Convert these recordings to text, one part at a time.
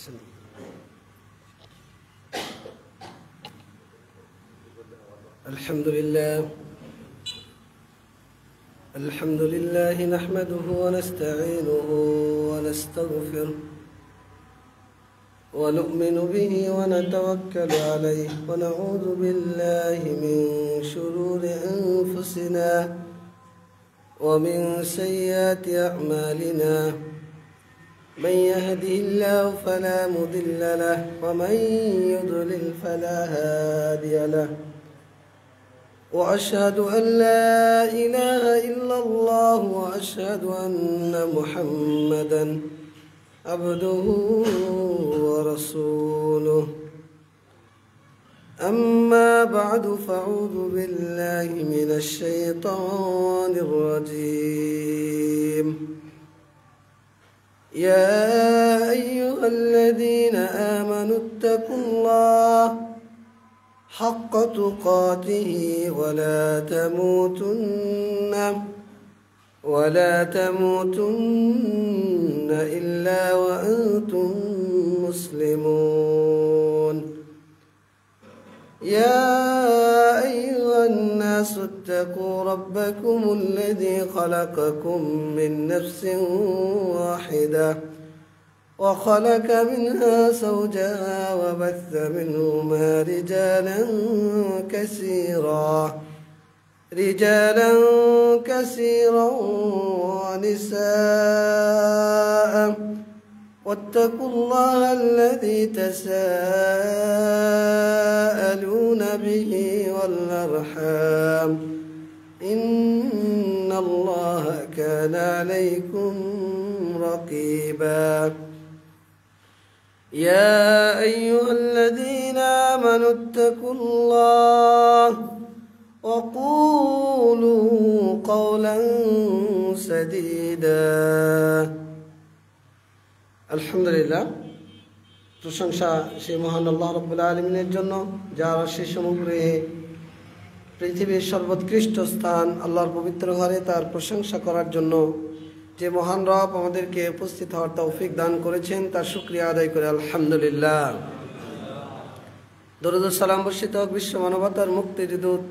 الحمد لله نحمده ونستعينه ونستغفره ونؤمن به ونتوكل عليه ونعوذ بالله من شرور أنفسنا ومن سيئات أعمالنا من يهده الله فلا مضل له ومن يضلل فلا هادي له وأشهد أن لا إله إلا الله وأشهد أن محمدا عبده ورسوله أما بعد فأعوذ بالله من الشيطان الرجيم يا أيها الذين آمنوا اتقوا الله حق تقاته ولا تموتن إلا وأنتم مسلمون يا أيها الناس اتقوا ربكم الذي خلقكم من نفس واحدة وخلق منها زوجها وبث منهما رجالا كثيرا ونساء واتقوا الله الذي تساءلون به والأرحام إن الله كان عليكم رقيبا يا أيها الذين آمنوا اتقوا الله وقولوا قولا سديدا আলহামদুলিল্লাহ, প্রশংসা সেই মহান আল্লাহ রাব্বুল আলামিনের জন্য, যার অশেষ অনুগ্রহে পৃথিবীর সর্বোৎকৃষ্ট স্থান আল্লাহর পবিত্র ঘরে তার প্রশংসা করার জন্য যে মহান রব আমাদেরকে উপস্থিত হওয়ার তৌফিক দান করেছেন, তার শুকরিয়া আদায় করে আলহামদুলিল্লাহ। দরুদ ও সালাম বর্ষিত হোক বিশ্ব মানবতার মুক্তির দূত,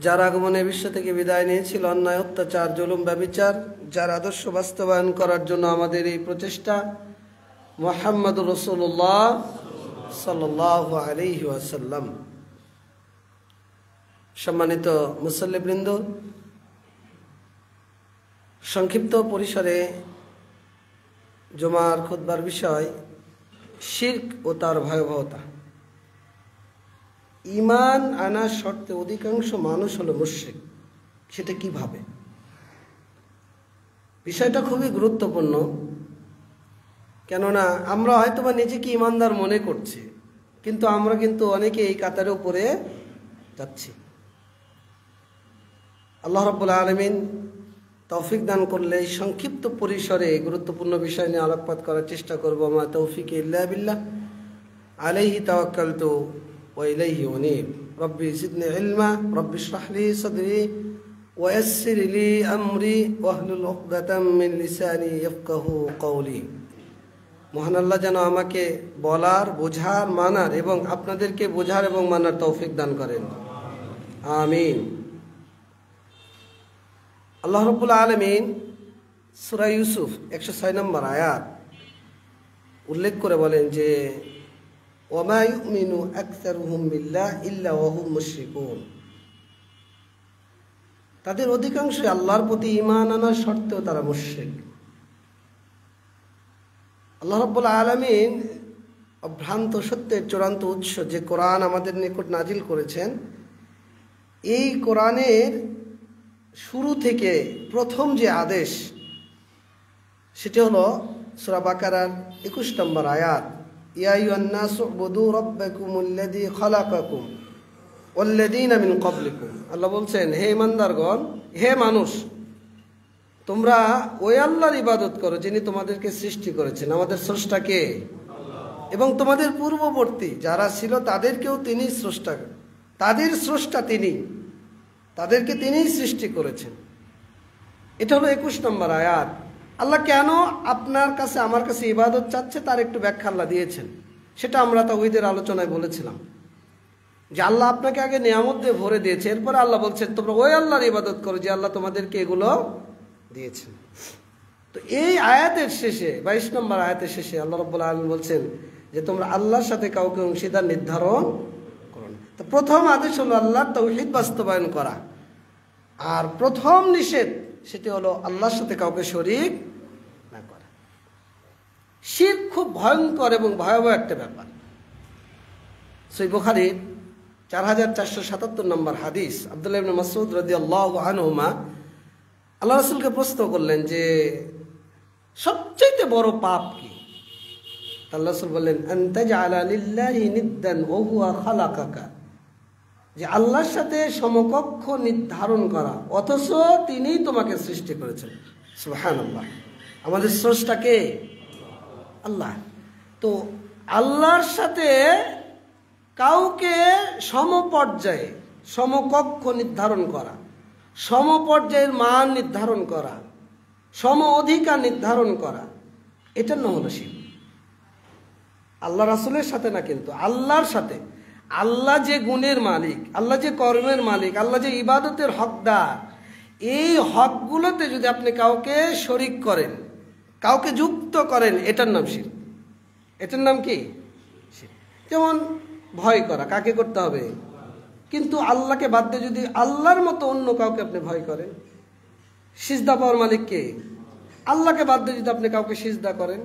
যার আগমনে বিশ্ব থেকে বিদায় নিয়েছিল অন্যায়, অত্যাচার, জুলুম, ব্যভিচার, যার আদর্শ বাস্তবায়ন করার জন্য আমাদের এই প্রচেষ্টা, মুহাম্মদুর রাসূলুল্লাহ সাল্লাল্লাহু আলাইহি ওয়াসাল্লাম। সম্মানিত মুসল্লিবৃন্দ, সংক্ষিপ্ত পরিসরে জুমার খুতবার বিষয় শিরক ও তার ভয়াবহতা। ঈমান আনার শর্তে অধিকাংশ মানুষ হলো মুশরিক। সেটা কিভাবে? বিষয়টা খুবই গুরুত্বপূর্ণ, কেননা আমরা হয়তোবা নিজেকে ঈমানদার মনে করছি, কিন্তু আমরা কিন্তু অনেকে এই কাতারের উপরে যাচ্ছি। আল্লাহ রাব্বুল আলামিন তৌফিক দান করলে এই সংক্ষিপ্ত পরিসরে গুরুত্বপূর্ণ বিষয় নিয়ে আলোকপাত করার চেষ্টা করব। মা তৌফিক ইল্লা বিল্লাহ, আলাইহি তাওয়াক্কালতু ওয়া ইলাইহি উনীব। রব্বি জিদনি ইলমা, রব্বি ইশরাহ লি সাদরি ওয়া ইয়াসসির লি আমরি ওয়াহলুল উকদাতাম মিন লিসানি ইয়াফকাহু কওলি। মহান আল্লাহ যেন আমাকে বলার, বোঝার, মানার এবং আপনাদেরকে বোঝার এবং মানার তৌফিক দান করেন, আমিন। আল্লাহ রাব্বুল আলামিন সূরা ইউসুফ 106 নম্বর আয়াত উল্লেখ করে বলেন যে ওয়ামা ইউমিনু আকসারুহুম বিল্লাহি ইল্লা ওয়া হুম মুশরিকুন। তাদের অধিকাংশই আল্লাহর প্রতি ঈমান আনার সত্ত্বেও তারা মুশরিক। আল্লাহ রাব্বুল আলামিন অভ্রান্ত সত্যের চূড়ান্ত উৎস যে কোরআন আমাদের নিকট নাজিল করেছেন, এই কোরআনের শুরু থেকে প্রথম যে আদেশ সেটি হলো সূরা বাকারার 21 নম্বর আয়াত, ইয়া আইয়ুহান নাসু উবুদু রাব্বাকুমুল্লাযী খালাকাকুম ওয়াল্লাযীনা মিন ক্বাবলিকুম। আল্লাহ বলছেন, হে ঈমানদারগণ, হে মানুষ, তোমরা ওই আল্লাহর ইবাদত করো যিনি তোমাদেরকে সৃষ্টি করেছেন। আমাদের স্রষ্টা কে? এবং তোমাদের পূর্ববর্তী যারা ছিল তাদেরকেও তিনি স্রষ্টা, তাদের স্রষ্টা তিনি, তাদেরকে তিনিই সৃষ্টি করেছেন। এটা হলো 21 নম্বর আয়াত। আল্লাহ কেন আপনার কাছে আমার কাছে ইবাদত চাচ্ছে তার একটু ব্যাখ্যা আল্লাহ দিয়েছেন। সেটা আমরা তাওহীদের আলোচনায় বলেছিলাম যে আল্লাহ আপনাকে আগে নিয়ামত দিয়ে ভরে দিয়েছে, এরপরে আল্লাহ বলছেন তোমরা ওই আল্লাহর ইবাদত করো যে আল্লাহ তোমাদেরকে এগুলো দিয়েছেন। তো এই আয়াতের শেষে 22 নম্বর আয়াতের শেষে আল্লাহ রাব্বুল আলামিন বলছেন যে তোমরা আল্লাহর সাথে কাউকে অংশীদার নির্ধারণ করো না। তো প্রথম আদেশ হলো আল্লাহর তাওহীদ বাস্তবায়ন করা, আর প্রথম নিষেধ সেটি হলো আল্লাহর সাথে কাউকে শরীক না করা। শিরক খুব ভয়ঙ্কর এবং ভয়াবহ একটা ব্যাপার। সহিহ বুখারীর 4477 নম্বর হাদিস, আব্দুল্লাহ ইবনে মাসউদ রাদিয়াল্লাহু আনহুমা আল্লাহ রাসূলকে প্রশ্ন করলেন যে সবচেয়ে বড় পাপ কি? আল্লাহ রাসূল বললেন আনতাজআলা লিল্লাহি নিদ্দান ওয়া হুয়া খালাকাকা, যে আল্লাহর সাথে সমকক্ষ নির্ধারণ করা অথচ তিনিই তোমাকে সৃষ্টি করেছেন। সুবহানাল্লাহ, আমাদের স্রষ্টা কে? আল্লাহ। তো আল্লাহর সাথে কাউকে সমপর্যায়ে সমকক্ষ নির্ধারণ করা, সমপর্যায়ের মান নির্ধারণ করা, সম অধিকার নির্ধারণ করা, এটার নাম হলো শিরক। আল্লাহ রাসূলের সাথে না, কিন্তু আল্লাহর সাথে। আল্লাহ যে গুণের মালিক, আল্লাহ যে কর্মের মালিক, আল্লাহ যে ইবাদতের হকদার, এই হকগুলোতে যদি আপনি কাউকে শরিক করেন, কাউকে যুক্ত করেন, এটার নাম শিরক। এটার নাম কি? শিরক। যেমন ভয় করা, কাকে করতে হবে? কিন্তু আল্লাহকে বাদ দিয়ে যদি আল্লাহর মতো অন্য কাউকে আপনি ভয় করেন, সিজদা পাওয়ার মালিক কে? আল্লাহকে বাদ দিয়ে যদি আপনি কাউকে সিজদা করেন,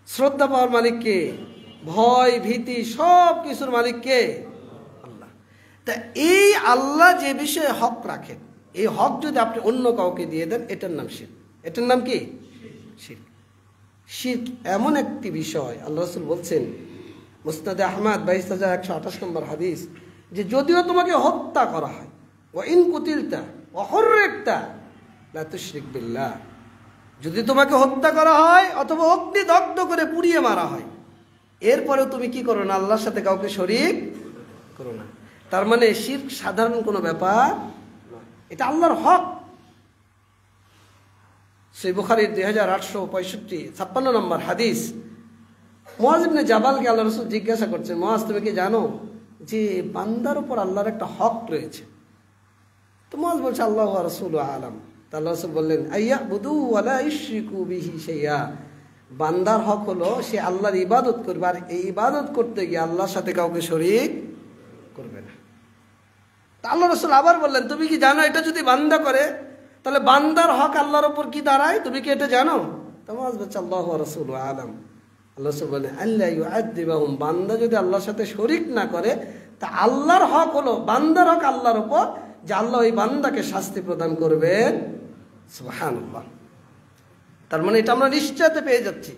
শ্রদ্ধা পাওয়ার মালিক কে? ভয় ভীতি সব কিছুর মালিক কে? আল্লাহ। তা এই আল্লাহ যে বিষয়ে হক রাখেন, এই হক যদি আপনি অন্য কাউকে দিয়ে দেন, এটার নাম শিরক। এটার নাম কি? শিরক। শিরক এমন একটি বিষয়, আল্লাহ রাসূল বলছেন মুসনাদে আহমদ 22128 নম্বর হাদিস, যে যদিও তোমাকে হত্যা করা হয়, ওয়া ইন কুতিলতা ওয়া হুররিকতা লা তুশরিক বিল্লাহ, যদি তোমাকে হত্যা করা হয় অথবা অগ্নিদগ্ধ করে পুড়িয়ে মারা হয়, এরপরেও তুমি কি করো না? আল্লাহর সাথে কাউকে শরীক করো না। তার মানে শিরক সাধারণ কোনো ব্যাপার নয়, এটা আল্লাহর হক। সহিহ বুখারীর 2865 নম্বর হাদিস, মুআজ ইবনে জাবালকে আল্লাহ রাসূল জিজ্ঞাসা করছেন, মুআজ তুমি কি জানো যে বান্দার উপর আল্লাহর একটা হক রয়েছে? তো মুআজ বলছে আল্লাহু ওয়া রাসূলুহু আলাম। তা আল্লাহ রাসূল বললেন আইয়াবুদু ওয়া লা ইউশরিকু বিহি শাইআ, বান্দার হক হলো সে আল্লাহর ইবাদত করবে, আর এই ইবাদত করতে গিয়ে আল্লাহর সাথে কাউকে শরীক করবে না। তা আল্লাহ রাসূল আবার বললেন তুমি কি জানো এটা যদি বান্দা করে তাহলে বান্দার হক আল্লাহর উপর কি দাঁড়ায়? তুমি কি এটা জানো? তো মুআজ বলছে আল্লাহু ওয়া রাসূলুহু আলাম। আল্লাহ রাসূল বলেন আল্লা ইউআযযিবাহুম, বান্দা যদি আল্লাহর সাথে শরীক না করে, তা আল্লাহর হক হলো, বান্দার হক আল্লাহর উপর, যে আল্লাহ ওই বান্দাকে শাস্তি প্রদান করবেন। সুবহানাল্লাহ। তার মানে এটা আমরা নিশ্চয়তা পেয়ে যাচ্ছি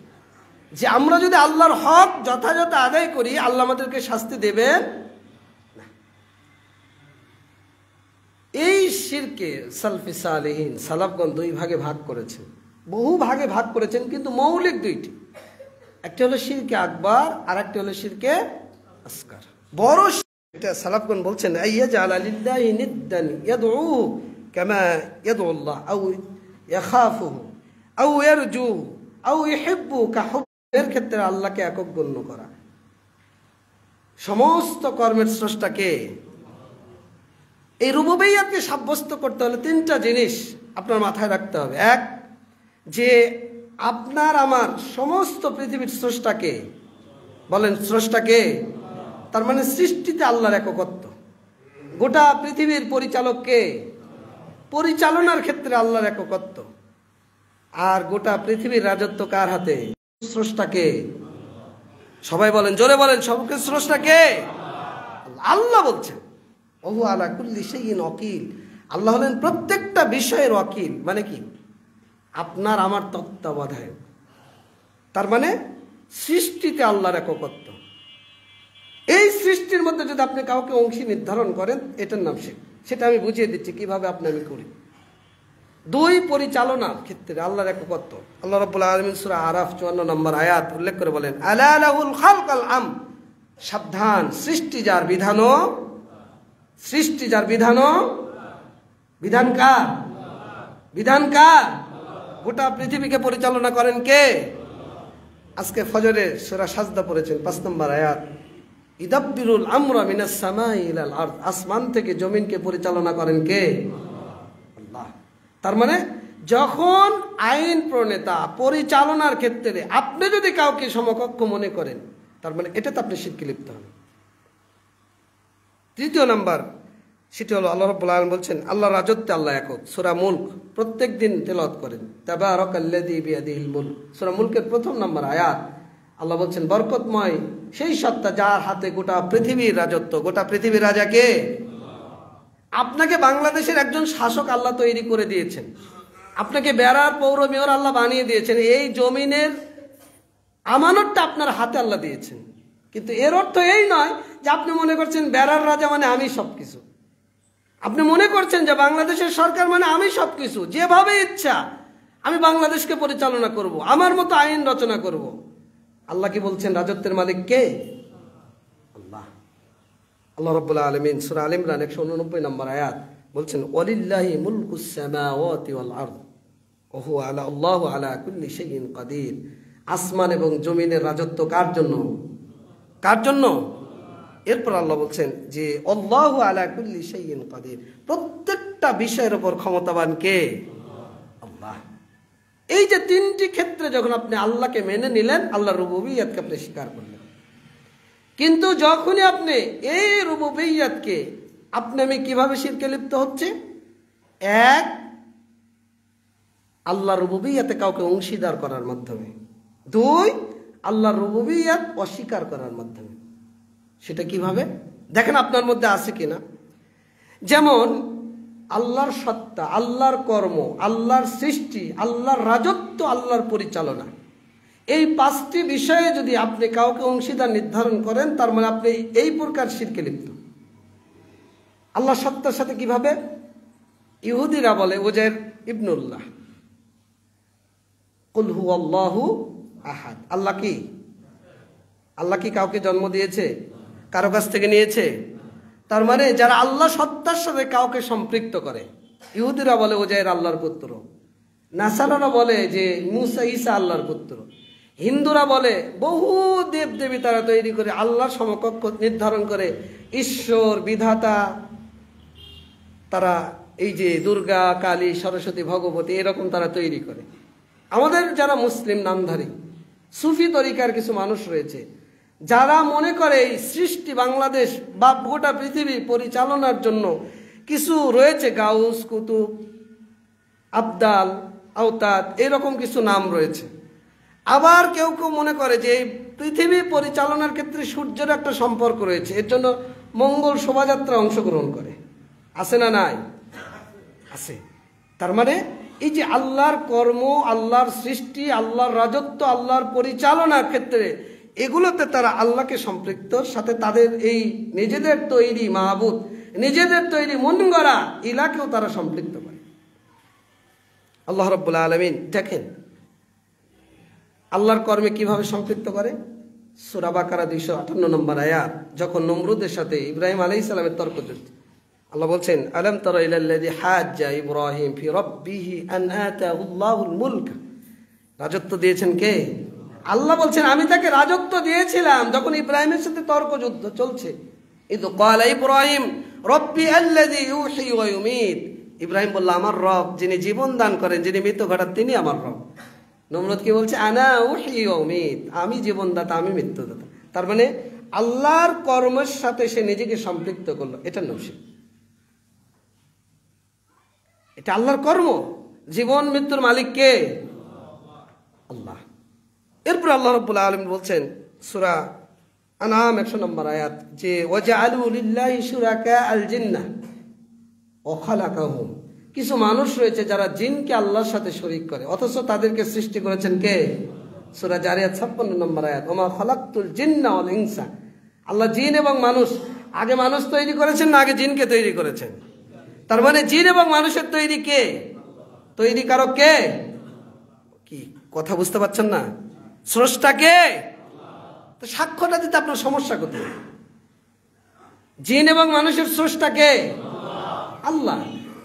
যে আমরা যদি আল্লাহর হক যথাযথ আদায় করি, আল্লাহ আমাদেরকে শাস্তি দেবেন না। এই শিরকে সালফি সালেহিন, সালাফগণ দুই ভাগে ভাগ করেছেন, বহু ভাগে ভাগ করেছেন, কিন্তু মৌলিক দুইটি। একটা হলো শিরকে আকবার, আর একটা হলো শিরকে আসগার। বড় এটা সালাফগণ বলছেন আইয়াজআলা লিল্লাহি নিদ্দান ইয়াদউহু কামা ইয়াদউ আল্লাহ আও ইয়াখাফুহু আও ইয়ারজু আও ইহিব্বু কাহুব্বের ক্ষেত্রে আল্লাহকে একক গণ্য করা। সমস্ত কর্মের স্রষ্টাকে। এই রুবুবিয়্যাতকে সাব্যস্ত করতে হলে তিনটা জিনিস আপনার মাথায় রাখতে হবে। এক, যে আপনার আমার সমস্ত পৃথিবীর স্রষ্টাকে, বলেন স্রষ্টাকে, তার মানে সৃষ্টিতে আল্লাহর এককত্ব। গোটা পৃথিবীর পরিচালককে, পরিচালনার ক্ষেত্রে আল্লাহর এককত্ব। আর গোটা পৃথিবীর রাজত্ব কার হাতে? স্রষ্টাকে। সবাই বলেন, জোরে বলেন, সবকে স্রষ্টাকে আল্লাহ বলছেন। ওহু আলা কুল্লি শাইইন ওয়াকিল, আল্লাহ হলেন প্রত্যেকটা বিষয়ের ওয়াকিল। মানে কি? আপনার আমার তত্ত্বাবধায়ক। তার মানে সৃষ্টিতে আল্লাহর এককত্ব। এই সৃষ্টির মধ্যে যদি আপনি কাউকে অংশী নির্ধারণ করেন, এটার নাম শিরক। সেটা আমি বুঝিয়ে দিচ্ছি কিভাবে আপনি আমি করি। দুই, পরিচালনার ক্ষেত্রে আল্লাহর এককত্ব। আল্লাহ রাব্বুল আলামিন সূরা আরাফ 54 নম্বর আয়াত উল্লেখ করে বলেন আলা লাহুল খালকাল আম, সাবধান, সৃষ্টি যার বিধানও, সৃষ্টি যার বিধানও, বিধান কার? বিধান কার? গোটা পৃথিবীকে পরিচালনা করেন কে? আজকে ফজরে সূরা সাজদা পড়েছেন 5 নম্বর আয়াত, ইদাব্বিরুল আমরা মিনাস সামাই ইলাল আরদ, আসমান থেকে জমিনকে পরিচালনা করেন কে? আল্লাহ। তার মানে যখন আইন প্রণেতা পরিচালনার ক্ষেত্রে আপনি যদি কাউকে সমকক্ষ মনে করেন, তার মানে এটাতে আপনি শিরকে লিপ্ত হন। তৃতীয় নাম্বার সেটি হলো আল্লাহ রাব্বুল আলামিন বলছেন আল্লাহর রাজত্বে আল্লাহ একক। সূরা মুলক প্রত্যেক দিন তেলাওয়াত করেন, তাবারাকাল্লাযী বিয়াদিহিল মুলক। সূরা মুলকের 1 নম্বর আয়াত আল্লাহ বলছেন বরকতময় সেই সত্তা যার হাতে গোটা পৃথিবীর রাজত্ব। গোটা পৃথিবীর রাজা কে? আপনাকে বাংলাদেশের একজন শাসক আল্লাহ তৈরি করে দিয়েছেন, আপনাকে বেড়ার পৌর মেয়র আল্লাহ বানিয়ে দিয়েছেন, এই জমিনের আমানতটা আপনার হাতে আল্লাহ দিয়েছেন। কিন্তু এর অর্থ এই নয় যে আপনি মনে করছেন বেড়ার রাজা মানে আমি সবকিছু, আপনি মনে করছেন যে বাংলাদেশের সরকার মানে আমি সবকিছু, যেভাবে ইচ্ছা আমি বাংলাদেশকে পরিচালনা করব, আমার মতো আইন রচনা করব। আল্লাহ কি বলছেন রাজত্বের মালিক কে? আল্লাহ। আল্লাহ রাব্বুল আলামিন সূরা আল ইমরান 189 নম্বর আয়াত বলছেন ওয়ালিল্লাহি মুলকুস সামাওয়াতি ওয়াল আরদ ওয়া হুয়া আল্লাহু আলা কুল্লি শাইইন কাদির। আসমান এবং জমিনের রাজত্ব কার জন্য? কার জন্য? এরপর আল্লাহ বলছেন যে আল্লাহু আলা কুল্লি শাইইন কাদির, প্রত্যেকটা বিষয়ের উপর ক্ষমতাবান কে? আল্লাহ। এই যে তিনটি ক্ষেত্রে যখন আপনি আল্লাহকে মেনে নিলেন, আল্লাহর রুবুবিয়্যাতকে আপনি স্বীকার করলেন। কিন্তু যখনই আপনি এই রুবুবিয়্যাতকে আমি কিভাবে শিরকে লিপ্ত হচ্ছে? এক, আল্লাহর রুবুবিয়্যাতে কাউকে অংশীদার করার মাধ্যমে। দুই, আল্লাহর রুবুবিয়্যাত অস্বীকার করার মাধ্যমে। সেটা কিভাবে? দেখেন আপনার মধ্যে আছে কিনা। যেমন আল্লাহর সত্তা, আল্লাহর কর্ম, আল্লাহর সৃষ্টি, আল্লাহর রাজত্ব, আল্লাহর পরিচালনা, এই 5টি বিষয়ে যদি আপনি কাউকে অংশীদার নির্ধারণ করেন, তার মানে আপনি এই প্রকার শিরকে লিপ্ত। আল্লাহর সত্তার সাথে কিভাবে? ইহুদিরা বলে উজাইর ইবনুল্লাহ, কুল হুয়াল্লাহু আহাদ। আল্লাহ কি? আল্লাহ কি কাউকে জন্ম দিয়েছে? কারো কাছ থেকে নিয়েছে? তার মানে যারা আল্লাহ সত্তার সাথে কাউকে সম্পৃক্ত করে, ইহুদিরা বলে উজাইর আল্লাহর পুত্র, নাসারারা বলে যে মুসা ঈসা আল্লাহর পুত্র, হিন্দুরা বলে বহু দেব দেবী তারা তৈরি করে আল্লাহর সমকক্ষ নির্ধারণ করে, ঈশ্বর বিধাতা, তারা এই যে দুর্গা, কালী, সরস্বতী, ভগবতী এরকম তারা তৈরি করে। আমাদের যারা মুসলিম নামধারী সুফি তরিকার কিছু মানুষ রয়েছে যারা মনে করে এই সৃষ্টি বাংলাদেশ বা গোটা পৃথিবী পরিচালনার জন্য কিছু রয়েছে, গাউস, কুতুব, আবদাল, আওতাদ, এরকম কিছু নাম রয়েছে। আবার কেউ কেউ মনে করে যে এই পৃথিবী পরিচালনার ক্ষেত্রে সূর্যের একটা সম্পর্ক রয়েছে, এর জন্য মঙ্গল শোভাযাত্রা অংশগ্রহণ করে। আছে না নাই? আছে। তার মানে এই যে আল্লাহর কর্ম, আল্লাহর সৃষ্টি, আল্লাহর রাজত্ব, আল্লাহর পরিচালনার ক্ষেত্রে এগুলোতে তারা আল্লাহকে সম্পৃক্ত, সাথে তাদের এই নিজেদের তৈরি মাহবুদ, নিজেদের তৈরি মন গড়া ইলাকেও তারা সম্পৃক্ত করে। আল্লাহ রাব্বুল আলামিন দেখেন আল্লাহর কর্মে কিভাবে সম্পৃক্ত করে। সূরা বাকারা 258 নম্বর আয়াত, যখন নমরুদের সাথে ইব্রাহিম আলাইহিস সালামের তর্ক চলছে, আল্লাহ বলছেন আলাম তারা ইলাল্লাযী হাজ্জা ইব্রাহিম ফি রাব্বিহি আন আতাহুল্লাহুল মুলক। রাজত্ব দিয়েছেন কে? আল্লাহ বলছেন আমি তাকে রাজত্ব দিয়েছিলাম যখন ইব্রাহিমের সাথে তর্ক যুদ্ধ চলছে। ইদ ক্বালা ইব্রাহিম রাব্বি আল্লাযী ইউহয়ী ওয়া ইউমীত। ইব্রাহিম বলল আমার রব যিনি জীবন দান করেন, যিনি মৃত্যু ঘটান, তিনি আমার রব। নমরুদ কি বলছে? আনা উহয়ী ওয়া উমীত, আমি জীবনদাতা, আমি মৃত্যুদাতা। তার মানে আল্লাহর কর্মের সাথে সে নিজেকে সম্পৃক্ত করলো, এটা নবশির। এটা আল্লাহর কর্ম। জীবন মৃত্যুর মালিক কে? আল্লাহ। এরপর আল্লাহ রাব্বুল আলামিন বলছেন সূরা আনআম 100 নম্বর আয়াত যে ওয়াজআলু লিল্লাহি শুরাকা আল জিন্নাহ ওয়া খালাকাহুম। কিছু মানুষ রয়েছে যারা জিনকে আল্লাহর সাথে শরীক করে, অথচ তাদেরকে সৃষ্টি করেছেন কে? সূরা জারিয়াত 56 নম্বর আয়াত ওমা খালাকতুল জিন্না ওয়াল ইনসা। আল্লাহ জিন এবং মানুষ, আগে মানুষ তৈরি করেছেন না আগে জিনকে তৈরি করেছেন? তার মানে জিন এবং মানুষের তৈরি কে? তৈরি কারক কে? কি কথা বুঝতে পারছেন না? স্রষ্টা কে? তো সাক্ষ্যটা দিতে আপনার সমস্যা কোথায়? জিন এবং মানুষের স্রষ্টা কে? আল্লাহ।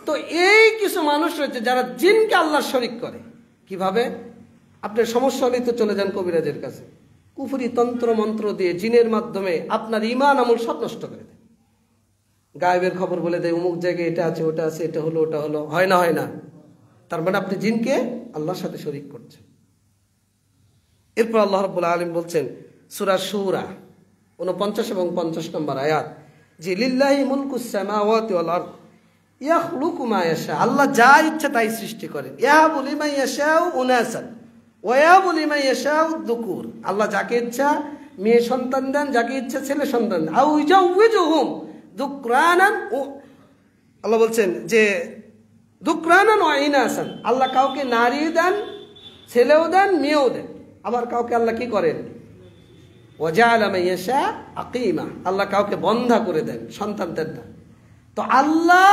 তো এই কিছু মানুষ রয়েছে যারা জিনকে আল্লাহর শরীক করে, কিভাবে? আপনার সমস্যা হলেই তো চলে যান কবিরাজের কাছে, কুফরি তন্ত্র মন্ত্র দিয়ে জিনের মাধ্যমে আপনার ঈমান আমল সব নষ্ট করে দেয়। গায়েবের খবর বলে দেয়, অমুক জায়গায় এটা আছে, ওটা আছে, এটা হলো, ওটা হলো। হয় না? হয় না? তার মানে আপনি জিনকে আল্লাহর সাথে শরীক করছেন। এরপর আল্লাহ রাব্বুল আলামিন বলছেন সূরা শূরা 49 এবং 50 নম্বর আয়াত, যে লিল্লাহি মুলকুস সামাওয়াতি ওয়াল আরদ ইয়াখলুকু মা ইয়াশা, আল্লাহ যা ইচ্ছা তাই সৃষ্টি করেন। ইয়াহাবু লিমান ইয়াশাউ উনাসান ওয়া ইয়াহাবু লিমান ইয়াশাউ যুকুর, আল্লাহ যাকে ইচ্ছা মেয়ে সন্তান দেন, যাকে ইচ্ছা ছেলে সন্তান দেন। আউ ইজাউযুহুম যুকরানান, আল্লাহ বলছেন যে যুকরানান ওয়া ইনাসান, আল্লাহ কাউকে নারী দেন, ছেলেও দেন, মেয়েও দেন। আবার কাউকে আল্লাহ কি করেন? ওয়াজাআলা মান ইয়াশা আকিমা, আল্লাহ কাউকে বন্ধা করে দেন, সন্তান দেন না। তো আল্লাহ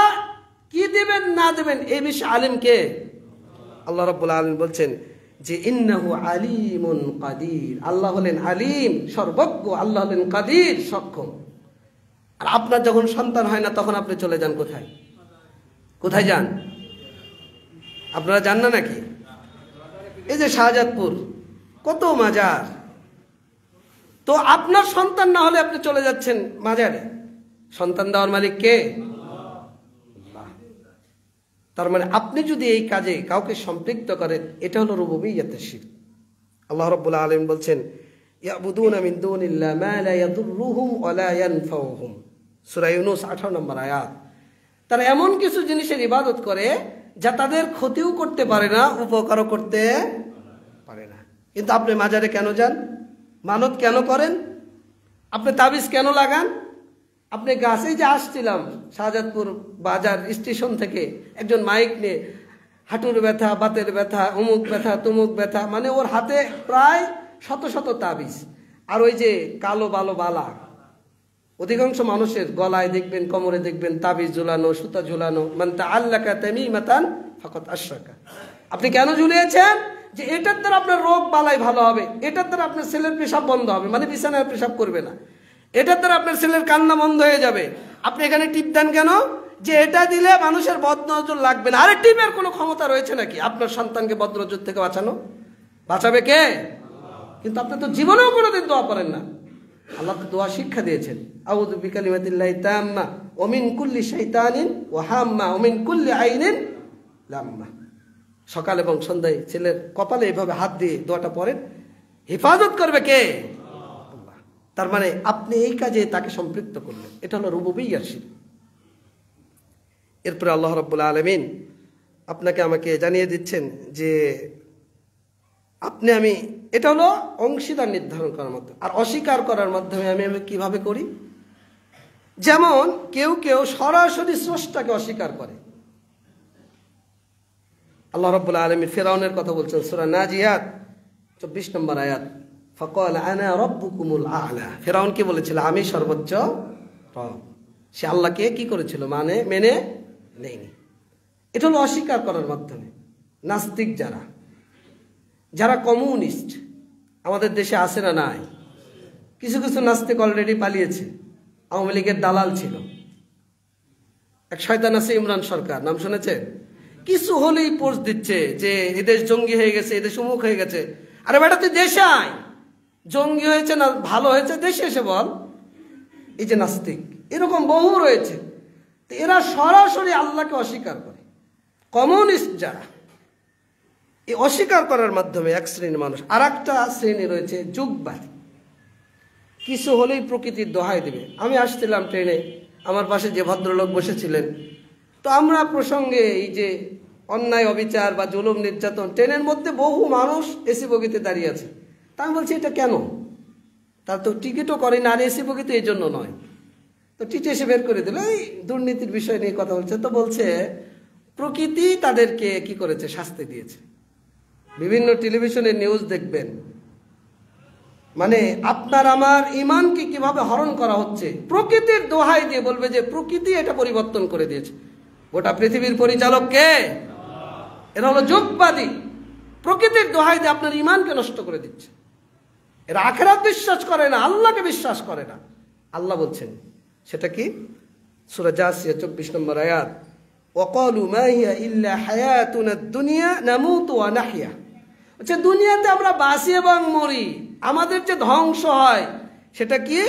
কি দিবেন না দিবেন এই বিষয়ে আলিম কে? আল্লাহ রাব্বুল আলামিন বলছেন যে ইন্নাহু আলিমুন কাদির, আল্লাহ হলেন আলিম সর্বজ্ঞ, আল্লাহ হলেন কাদির সক্ষম। আর আপনার যখন সন্তান হয় না তখন আপনি চলে যান কোথায়? কোথায় যান? আপনারা জান না নাকি? এই যে শাহজাদপুর কত মাজার, তো আপনার সন্তান না হলে আপনি চলে যাচ্ছেন মাজারে। সন্তান দেওয়ার মালিক কে? আল্লাহ। তার মানে আপনি যদি এই কাজে কাউকে সম্পৃক্ত করেন, এটা হলো রুবুবিয়্যাতের শিরক। আল্লাহ রাব্বুল আলামিন বলছেন ইয়াবুদুনা মিন দুনিল্লাহি মা লা ইয়াদুররুহুম ওয়া লা ইয়ানফাউহুম, সূরা ইউনূস 18 নম্বর আয়াত। তারা এমন কিছু জিনিসের ইবাদত করে যা তাদের ক্ষতিও করতে পারে না, উপকারও করতে পারে না। কিন্তু আপনি মাজারে কেন যান? মানত কেন করেন? আপনি তাবিজ কেন লাগান? আপনি গাছেই যে আসছিলাম শাহজাদপুর বাজার স্টেশন থেকে, একজন মাইক নিয়ে হাঁটুর ব্যথা, বাতের ব্যথা, অমুক ব্যথা, তমুক ব্যথা, মানে ওর হাতে প্রায় শত শত তাবিজ। আর ওই যে কালো বালো বালা, অধিকাংশ মানুষের গলায় দেখবেন, কোমরে দেখবেন তাবিজ ঝুলানো, সুতা ঝুলানো। মান তাআল্লাকা তামিমাতান ফাকাদ আশরাকা। আপনি কেন ঝুলিয়েছেন? যে এটার দ্বারা আপনার রোগ বালাই ভালো হবে, এটার দ্বারা আপনার ছেলের পেশাব বন্ধ হবে, মানে বিছানায় পেশাব করবে না, এটার দ্বারা আপনার ছেলের কান্না বন্ধ হয়ে যাবে। আপনি এখানে টিপ দেন কেন? যে এটা দিলে মানুষের বদনজর লাগবে না। আরে টিপের কোনো ক্ষমতা রয়েছে নাকি আপনার সন্তানকে বদনজর থেকে বাঁচানো? বাঁচাবে কে? কিন্তু আপনি তো জীবনেও কোনোদিন দোয়া করেন না। আল্লাহ তো দোয়া শিক্ষা দিয়েছেন, আউযু বিকালিমাতিল্লাহি তাম্মা ওয়া মিন কুল্লি শাইতানিন ওয়া হাম্মা ওয়া মিন কুল্লি আইনিন লাম্মা। সকাল এবং সন্ধ্যায় ছেলের কপালে এভাবে হাত দিয়ে দোয়াটা পড়েন, হেফাজত করবে কে? আল্লাহ। তার মানে আপনি এই কাজে তাকে সম্পৃক্ত করলেন, এটা হলো রুবুবিয়্যার শিরক। এরপরে আল্লাহ রাব্বুল আলামিন আপনাকে আমাকে জানিয়ে দিচ্ছেন যে আমি এটা হলো অংশীদার নির্ধারণ করার মাধ্যমে। আর অস্বীকার করার মাধ্যমে আমি কিভাবে করি? যেমন কেউ কেউ সরাসরি স্রষ্টাকে অস্বীকার করে। আল্লাহ রাব্বুল আলামিন ফিরআউনের কথা বলছেন সূরা নাজিয়াত 24 নম্বর আয়াত, ফাকালা আনা রাব্বুকুমুল আ'লা। ফিরআউন কি বলেছিল? আমি সর্বোচ্চ রব। সে আল্লাহকে কি করেছিল? মেনে নেয়নি। এটা হলো অস্বীকার করার মাধ্যমে। নাস্তিক যারা কমিউনিস্ট আমাদের দেশে আছে না নাই? কিছু কিছু নাস্তিক অলরেডি পালিয়েছে, আওয়ামী লীগের দালাল ছিল। এক শয়তান আছে ইমরান সরকার, নাম শুনেছেন? কিছু হলেই পোস্ট দিচ্ছে যে এদেশ জঙ্গি হয়ে গেছে, এদেশ উমুক হয়ে গেছে। আরে বেটা তুই দেশে আয়, জঙ্গি হয়েছে না ভালো হয়েছে দেশে এসে বল। এই যে নাস্তিক, এরকম বহু রয়েছে। তো এরা সরাসরি আল্লাহকে অস্বীকার করে। কমিউনিস্ট যারা, এই অস্বীকার করার মাধ্যমে এক শ্রেণীর মানুষ। আর একটা শ্রেণী রয়েছে যুগবাদী, কিছু হলেই প্রকৃতির দোহাই দেবে। আমি আসছিলাম ট্রেনে, আমার পাশে যে ভদ্রলোক বসেছিলেন, তো আমরা প্রসঙ্গে এই যে অন্যায় অবিচার বা জুলুম নির্যাতন, ট্রেনের মধ্যে বহু মানুষ এসি বগিতে দাঁড়িয়ে আছে। তা আমি বলছি এটা কেন? তার তো টিকিটও করে না, আর এসি বগিতে এই জন্য নয়। তো টিটি এসে বের করে দিল, এই দুর্নীতির বিষয় নিয়ে কথা বলছে। তো বলছে প্রকৃতি তাদেরকে কি করেছে? শাস্তি দিয়েছে। বিভিন্ন টেলিভিশনের নিউজ দেখবেন, মানে আপনার আমার ইমানকে কিভাবে হরণ করা হচ্ছে, প্রকৃতির দোহাই দিয়ে বলবে যে প্রকৃতি এটা পরিবর্তন করে দিয়েছে। গোটা পৃথিবীর পরিচালক কে? এরা হলো যুগবাদী। প্রকৃতির দোহাই দিয়ে আপনার ইমানকে নষ্ট করে দিচ্ছে। এরা আখিরাত বিশ্বাস করে না, আল্লাহকে বিশ্বাস করে না। আল্লাহ বলছেন সেটা কি? সূরা জাসিয়া 24 নম্বর আয়াত, ওয়াকালু মা হিয়া ইল্লা হায়াতুনাদ দুনিয়া নামুতু ওয়া নাহইয়া। আচ্ছা, দুনিয়াতে আমরা বাঁচি এবং মরি, আমাদের যে ধ্বংস হয় সেটা কি?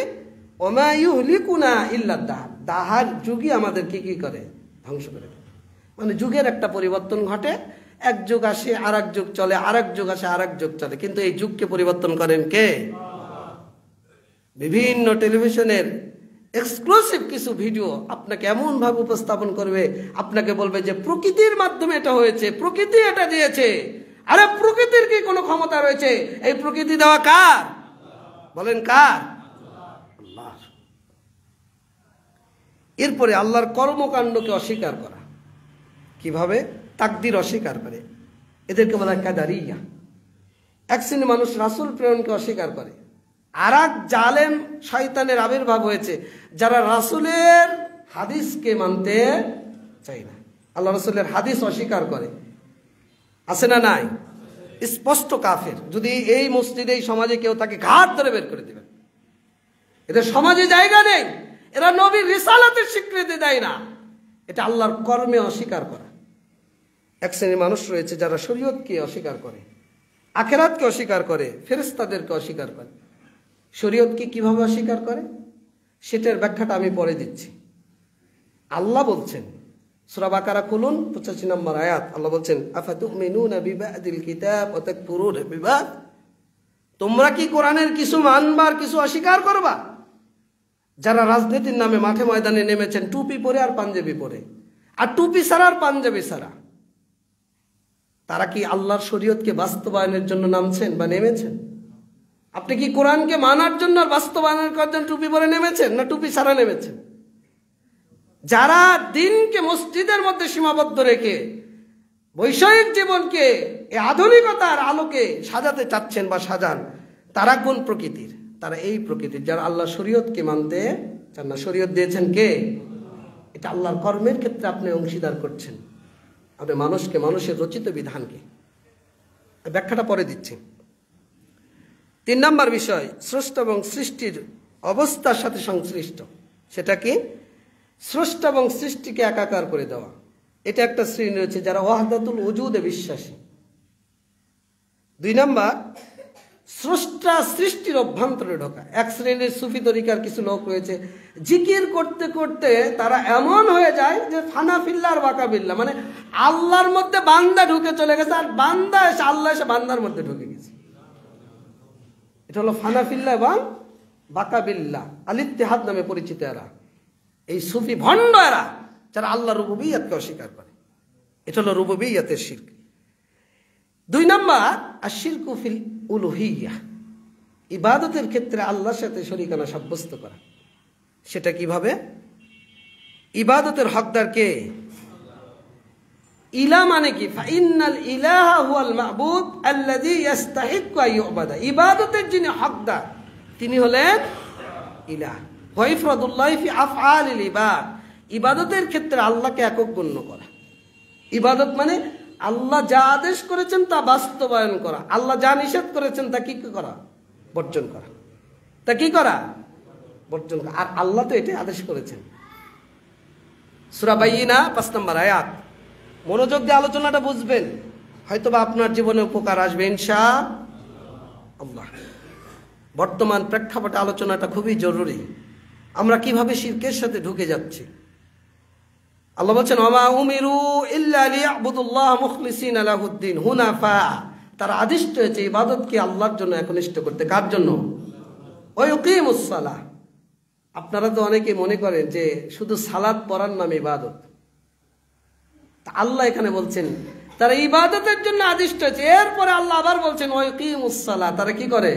ওমা ইউহলিকুনা ইল্লা দাহর, দাহার যুগই আমাদেরকে কি করে? ধ্বংস করে। মানে যুগের একটা পরিবর্তন ঘটে, এক যুগ আসে আর এক যুগ চলে, আর এক যুগ আসে আর এক যুগ চলে, কিন্তু এই যুগকে পরিবর্তন করেন কে? বিভিন্ন টেলিভিশনের এক্সক্লুসিভ কিছু ভিডিও আপনাকে এমন ভাবে উপস্থাপন করবে, আপনাকে বলবে যে প্রকৃতির মাধ্যমে এটা হয়েছে, প্রকৃতি এটা দিয়েছে। আরে প্রকৃতির কি কোনো ক্ষমতা রয়েছে? এই প্রকৃতি দেওয়া কার? বলেন কার? আল্লাহর। এরপরে আল্লাহর কর্মকাণ্ডকে অস্বীকার করা। কিভাবে? তাকদির অস্বীকার করে, এদেরকে বলা হয় কাদারিয়া। এক শ্রেণীর মানুষ রাসূল প্রেরণকে অস্বীকার করে। আর এক জালেম শয়তানের আবির্ভাব হয়েছে, যারা রাসূলের হাদিসকে মানতে চায় না, আল্লাহ রাসূলের হাদিস অস্বীকার করে। আছে না নাই? স্পষ্ট কাফের। যদি এই মসজিদে, এই সমাজে কেউ তাকে ঘাট ধরে বের করে দিবেন। এদের সমাজে জায়গা নেই, এরা নবীর রিসালাতের স্বীকৃতি দেয় না। এটা আল্লাহর কর্মে অস্বীকার করা। এক শ্রেণীর মানুষ রয়েছে যারা শরীয়তকে অস্বীকার করে, আখিরাতকে অস্বীকার করে, ফেরেশতাদেরকে অস্বীকার করে। শরীয়তকে কিভাবে অস্বীকার করে সেটার ব্যাখ্যাটা আমি পরে দিচ্ছি। আল্লাহ বলছেন, সূরা বাকারা খুলুন, 85 নম্বর আয়াত। আল্লাহ বলছেন, আফাতুমিনুনা বিবাদিল কিতাব ওয়া তাকফুরুনা বিবাদ। তোমরা কি কোরআনের কিছু মানবার কিছু অস্বীকার করবা? যারা রাজনীতির নামে মাঠে ময়দানে নেমেছেন টুপি পরে আর পাঞ্জাবি পরে, আর টুপি ছাড়া আর পাঞ্জাবি ছাড়া, তারা কি আল্লাহর শরীয়তকে বাস্তবায়নের জন্য নামছেন বা নেমেছেন? আপনি কি কোরআনকে মানার জন্য আর বাস্তবায়নের জন্য টুপি পরে নেমেছেন, না টুপি ছাড়া নেমেছেন? যারা দিনকে মসজিদের মধ্যে সীমাবদ্ধ রেখে বৈষয়িক জীবনকে এই আধুনিকতার আলোকে সাজাতে চাচ্ছেন বা সাজান, তারা কোন প্রকৃতির? তারা এই প্রকৃতির যারা আল্লাহ শরীয়তকে মানতে চান না। শরীয়ত দিয়েছেন কে? এটা আল্লাহর কর্মের ক্ষেত্রে আপনি অংশীদার করছেন, আপনি মানুষকে, মানুষের রচিত বিধানকে। ব্যাখ্যাটা পরে দিচ্ছি। 3 নম্বর বিষয়, স্রষ্টা এবং সৃষ্টির অবস্থার সাথে সংশ্লিষ্ট। সেটা কি? স্রষ্টা এবং সৃষ্টিকে একাকার করে দেওয়া। এটা একটা শ্রেণী রয়েছে যারা ওয়াহদাতুল ওজুদে বিশ্বাসী। 2 নম্বর, স্রষ্টা সৃষ্টির অভ্যন্তরে ঢোকা। এক শ্রেণীর সুফি তরিকার কিছু লোক রয়েছে, জিকির করতে করতে তারা এমন হয়ে যায় যে ফানাফিল্লা আর বাকাবিল্লা, মানে আল্লাহর মধ্যে বান্দা ঢুকে চলে গেছে, আর বান্দা এসে আল্লাহ এসে বান্দার মধ্যে ঢুকে গেছে। এটা হলো ফানাফিল্লা এবং বাকাবিল্লা, আল-ইত্তিহাদ নামে পরিচিত এরা। এই সুফি ভণ্ড এরা, যারা আল্লাহ রুবুবিয়্যাতকে অস্বীকার করে। এটা হলো রুবুবিয়্যাতের শিরক। 2 নম্বর, আশ-শিরকু ফিল উলুহিয়্যাহ, ইবাদতের ক্ষেত্রে আল্লাহর সাথে শরীকানা সাব্যস্ত করা। সেটা কিভাবে? ইবাদতের হকদার কে? ইলা মানে কি? ফাইন্নাল ইলাহা হুয়াল মা'বুদ আল্লাযী ইস্তাহিক্কু আন ইউবাদা। ইবাদতের যিনি হকদার তিনি হলেন ইলাহ। ওয়া ইফরাদুল্লাহি ফি আফআলিল ইবাদ, ইবাদতের ক্ষেত্রে আল্লাহকে একক গণ্য করা। ইবাদত মানে আল্লাহ যা আদেশ করেছেন তা বাস্তবায়ন করা, আল্লাহ যা নিষেধ করেছেন তা কি করা? বর্জন করা। তা কি করা? বর্জন করা। আর আল্লাহ তো এটাই আদেশ করেছেন। সূরা বাইয়িনা 5 নম্বর আয়াত। মনোযোগ দিয়ে আলোচনাটা বুঝবেন, হয়তোবা আপনার জীবনে উপকার আসবে ইনশাআল্লাহ। বর্তমান প্রেক্ষাপটে আলোচনাটা খুবই জরুরি। আমরা কিভাবে শিরকের সাথে ঢুকে যাচ্ছি। আল্লাহ বলছেন, ওয়া উমিরু ইল্লা লিয়াবুদুল্লাহ মুখলিসিনা লাহুদ্দিন হুনাফা। তারা আদিষ্ট হয়েছে ইবাদতকে আল্লাহর জন্য একনিষ্ঠ করতে। কার জন্য? ওয়া ইউকিমুস সালাহ। আপনারা তো অনেকেই মনে করেন যে শুধু সালাত পড়ার নাম ইবাদত। আল্লাহ এখানে বলছেন তারা ইবাদতের জন্য আদিষ্ট হয়েছে। এরপরে আল্লাহ আবার বলছেন ওয়া ইউকিমুস সালাহ, তারা কি করে?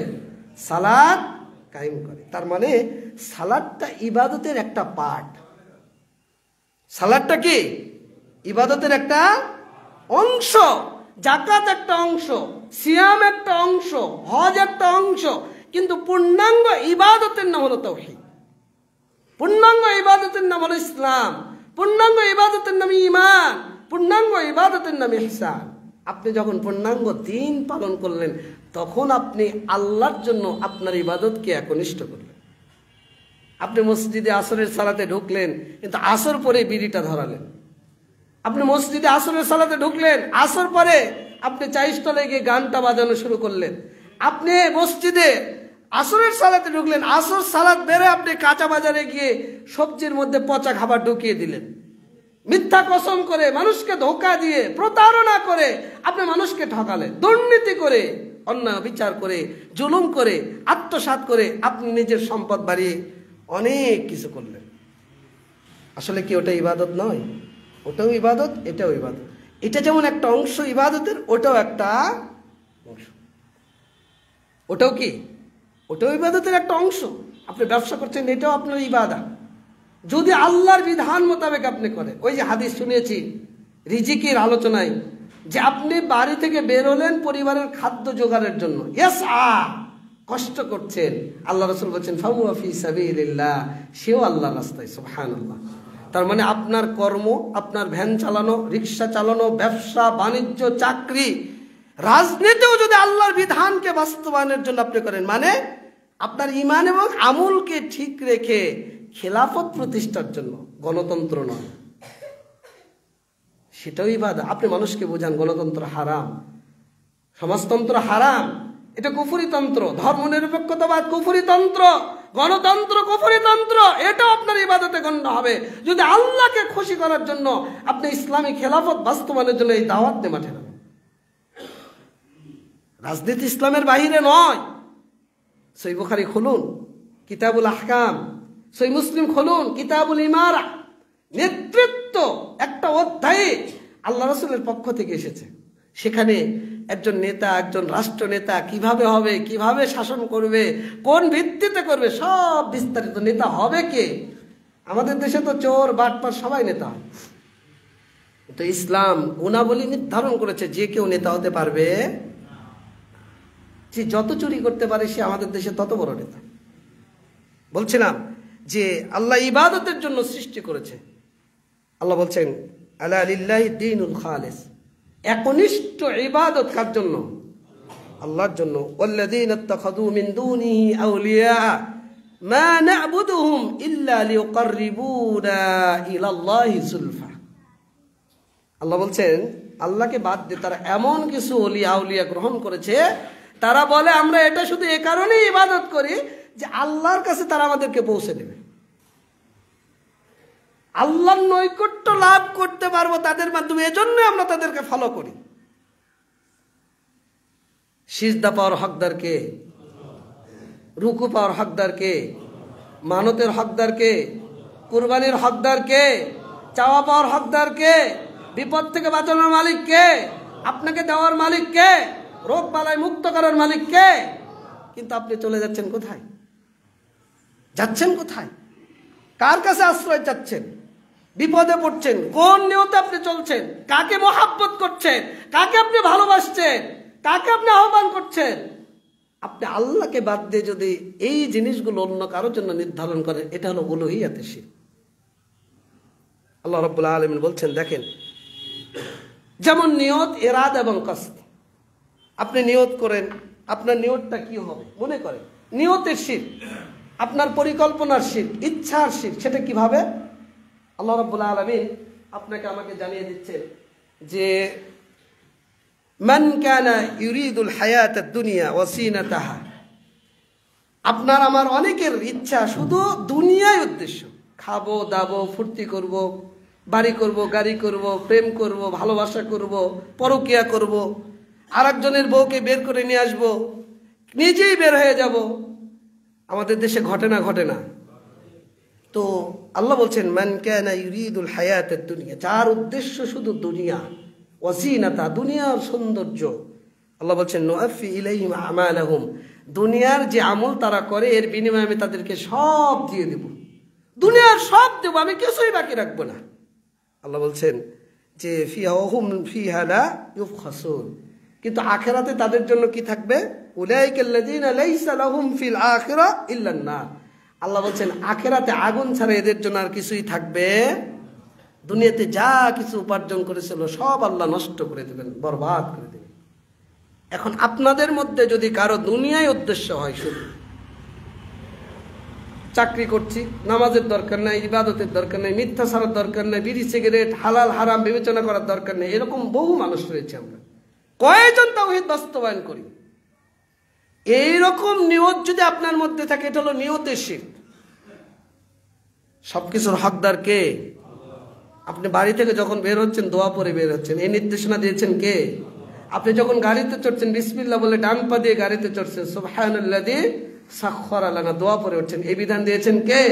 সালাত কায়েম করে। তার মানে সালাতটা ইবাদতের একটা পার্ট। সালাতটা কি? ইবাদতের একটা অংশ। যাকাত একটা অংশ, সিয়াম একটা অংশ, হজ একটা অংশ, কিন্তু পূর্ণাঙ্গ ইবাদতের নাম হলো তাওহীদ। পূর্ণাঙ্গ ইবাদতের নাম হলো ইসলাম। পূর্ণাঙ্গ ইবাদতের নাম ঈমান। পূর্ণাঙ্গ ইবাদতের নাম ইহসান। আপনি যখন পূর্ণাঙ্গ দিন পালন করলেন, তখন আপনি আল্লাহর জন্য আপনার ইবাদতকে একনিষ্ঠ করলেন। আপনি মসজিদে আসরের সালাতে ঢুকলেন, কিন্তু আসর পরে বিড়িটা ধরালেন। আপনি মসজিদে আসরের সালাতে ঢুকলেন, আসর পরে আপনি চাইস্তলে গিয়ে গানটা বাজানো শুরু করলেন। আপনি মসজিদে আসরের সালাতে ঢুকলেন, আসর সালাত বেড়ে আপনি কাঁচা বাজারে গিয়ে সবজির মধ্যে পচা খাবার ঢুকিয়ে দিলেন। মিথ্যা কসম করে, মানুষকে ধোঁকা দিয়ে, প্রতারণা করে আপনি মানুষকে ঠকালেন। দুর্নীতি করে, অন্যায় বিচার করে, জুলুম করে, আত্মসাৎ করে আপনি নিজের সম্পদ বাড়িয়ে অনেক কিছু করলেন। আসলে কি ওটা ইবাদত নয়? ওটাও ইবাদত, এটাও ইবাদত। এটা যেমন একটা অংশ ইবাদতের, ওটাও একটা অংশ। ওটাও কি? ওটাও ইবাদতের একটা অংশ। আপনি ব্যবসা করছেন, এটাও আপনার ইবাদত, যদি আল্লাহর বিধান মোতাবেক আপনি করেন। ওই যে হাদিস শুনিয়েছি রিজিকের আলোচনায়, যে আপনি বাড়ি থেকে বের হলেন পরিবারের খাদ্য জোগাড়ের জন্য, কষ্ট করছেন, আল্লাহ রাসূল বলছেন ফাহুয়া ফি সাবিলিল্লাহ, সেও আল্লাহর রাস্তায়। সুবহানাল্লাহ। তার মানে আপনার কর্ম, আপনার ভ্যান চালানো, রিক্সা চালানো, ব্যবসা বাণিজ্য, চাকরি, রাজনীতিও যদি আল্লাহর বিধানকে বাস্তবায়নের জন্য আপনি করেন, মানে আপনার ঈমান এবং আমলকে ঠিক রেখে খেলাফত প্রতিষ্ঠার জন্য, গণতন্ত্র নয়, সেটাও ইবাদত। আপনি মানুষকে বোঝান গণতন্ত্র হারাম, সমাজতন্ত্র হারাম, এটা কুফরিতন্ত্র, ধর্মনিরপেক্ষতাবাদ কুফরিতন্ত্র, গণতন্ত্র কুফরিতন্ত্র, এটাও আপনার ইবাদতে গণ্য হবে যদি আল্লাহকে খুশি করার জন্য আপনি ইসলামী খেলাফত বাস্তবায়নের জন্য এই দাওয়াত নিয়ে মাঠে নামেন। রাজনীতি ইসলামের বাহিরে নয়। সহিহ বুখারী খুলুন, কিতাবুল আহকাম, সহিহ মুসলিম খুলুন, কিতাবুল ইমারা, নেতৃত্ব একটা অধ্যায়ে আল্লাহ রাসূলের পক্ষ থেকে এসেছে। সেখানে একজন নেতা, একজন রাষ্ট্রনেতা কিভাবে হবে, কিভাবে শাসন করবে, কোন ভিত্তিতে করবে, সব বিস্তারিত। নেতা হবে কে? আমাদের দেশে তো চোর বাটপার সবাই নেতা হয়। তো ইসলাম গুণাবলী নির্ধারণ করেছে, যে কেউ নেতা হতে পারবে, যে যত চুরি করতে পারে সে আমাদের দেশে তত বড় নেতা। বলছিলাম যে আল্লাহ ইবাদতের জন্য সৃষ্টি করেছে। আল্লাহ বলছেন আলা লিল্লাহি দীনুল খালিস, একনিষ্ঠ ইবাদত কার জন্য? আল্লাহর জন্য। ওয়াল্লাযীনা ইত্তাখাযু মিন দুনিহি আউলিয়া মা না'বুদুহুম ইল্লা লিয়ুকাররিবুনা ইলাল্লাহি যুলফা। আল্লাহ বলছেন আল্লাহকে বাদ দিয়ে তারা এমন কিছু ওলিয়া আউলিয়া গ্রহণ করেছে, তারা বলে আমরা এটা শুধু এ কারণেই ইবাদত করি যে আল্লাহর কাছে তারা আমাদেরকে পৌঁছে দেবে, আল্লাহর নৈকট্য লাভ করতে পারবো তাদের মাধ্যমে, এজন্য আমরা তাদেরকে ফলো করি। সিজদা পাওয়ার হকদার কে? রুকু পাওয়ার হকদার কে? মানতের হকদার কে? কুরবানির হকদার কে? চাওয়া পাওয়ার হকদার কে? বিপদ থেকে বাঁচানোর মালিক কে? আপনাকে দেওয়ার মালিক কে? রোগ বালাই মুক্ত করার মালিক কে? কিন্তু আপনি চলে যাচ্ছেন কোথায়? যাচ্ছেন কোথায়? কার কাছে আশ্রয় চাচ্ছেন? বিপদে পড়ছেন, কোন নিয়তে আপনি চলছেন? কাকে মহাব্বত করছেন? কাকে আপনি ভালোবাসছেন? কাকে আপনি আহ্বান করছেন? আপনি আল্লাহকে বাদ দিয়ে যদি এই জিনিসগুলো অন্য কারোর জন্য নির্ধারণ করেন, এটা হলো উলুহিয়াতে শিরক। আল্লাহ রাব্বুল আলামিন বলছেন, দেখেন যেমন নিয়ত, ইরাদা এবং কসদ। আপনি নিয়ত করেন, আপনার নিয়তটা কি হবে? মনে করেন নিয়তের শিরক, আপনার পরিকল্পনার শিরক, ইচ্ছার শিরক। সেটা কিভাবে? আল্লাহ রাব্বুল আলামিন আপনাকে আমাকে জানিয়ে দিচ্ছেন যে মান কানা ইউরিদুল হায়াতাদ দুনিয়া ওয়া সিনাতাহা, আপনার আমার অনেকের ইচ্ছা শুধু দুনিয়ায় উদ্দেশ্য, খাবো দাবো, ফুর্তি করব, বাড়ি করব, গাড়ি করব, প্রেম করব, ভালোবাসা করব, পরকিয়া করব, আরেকজনের বউকে বের করে নিয়ে আসব, নিজেই বের হয়ে যাব। আমাদের দেশে ঘটে না? ঘটে না? তো আল্লাহ বলছেন মান কানা ইউরিদুল হায়াতাদ দুনিয়া, যার উদ্দেশ্য শুধু দুনিয়া, ওয়াসিনাতা, দুনিয়ার সৌন্দর্য। আল্লাহ বলছেন নুআফি ইলাইহিম আমালাহুম, দুনিয়ার যে আমল তারা করে এর বিনিময়ে আমি তাদেরকে সব দিয়ে দেব, দুনিয়ার সব দেব, আমি কিছুই বাকি রাখবো না। আল্লাহ বলছেন যে ফিহা হুম ফিহা লা ইউবখাসুন, কিন্তু আখিরাতে তাদের জন্য কি থাকবে? উলাইকাল্লাযীনা লাইসা লাহুম ফিল আখিরা ইল্লান নার। আল্লাহ বলছেন আখিরাতে আগুন ছাড়া এদের জন্য আর কিছুই থাকবে। দুনিয়াতে যা কিছু উপার্জন করেছিল সব আল্লাহ নষ্ট করে দেবেন, বরবাদ করে দেবেন। এখন আপনাদের মধ্যে যদি কারো দুনিয়ায় উদ্দেশ্য হয় শুধু, চাকরি করছি, নামাজের দরকার নাই, ইবাদতের দরকার নেই, মিথ্যা ছাড়ার দরকার নেই, বিড়ি সিগারেট হালাল হারাম বিবেচনা করার দরকার নেই, এরকম বহু মানুষ রয়েছে। আমরা কয়জন তাওহীদ বাস্তবায়ন করি? এইরকম নিয়ত যদি আপনার মধ্যে থাকে, এটা হলো নিয়তের শিরক। সবকিছুর হকদার কে? আপনি বাড়ি থেকে যখন বের হচ্ছেন দোয়া পরে বের হচ্ছেন, এই নির্দেশনা দিয়েছেন কে? আপনি যখন গাড়িতে চড়ছেন বিসমিল্লাহ বলে ডান পা দিয়ে গাড়িতে চড়ছেন, সুবহানাল্লাযী সাখখারা লানা দোয়া পরে উঠছেন, এই বিধান দিয়েছেন কে?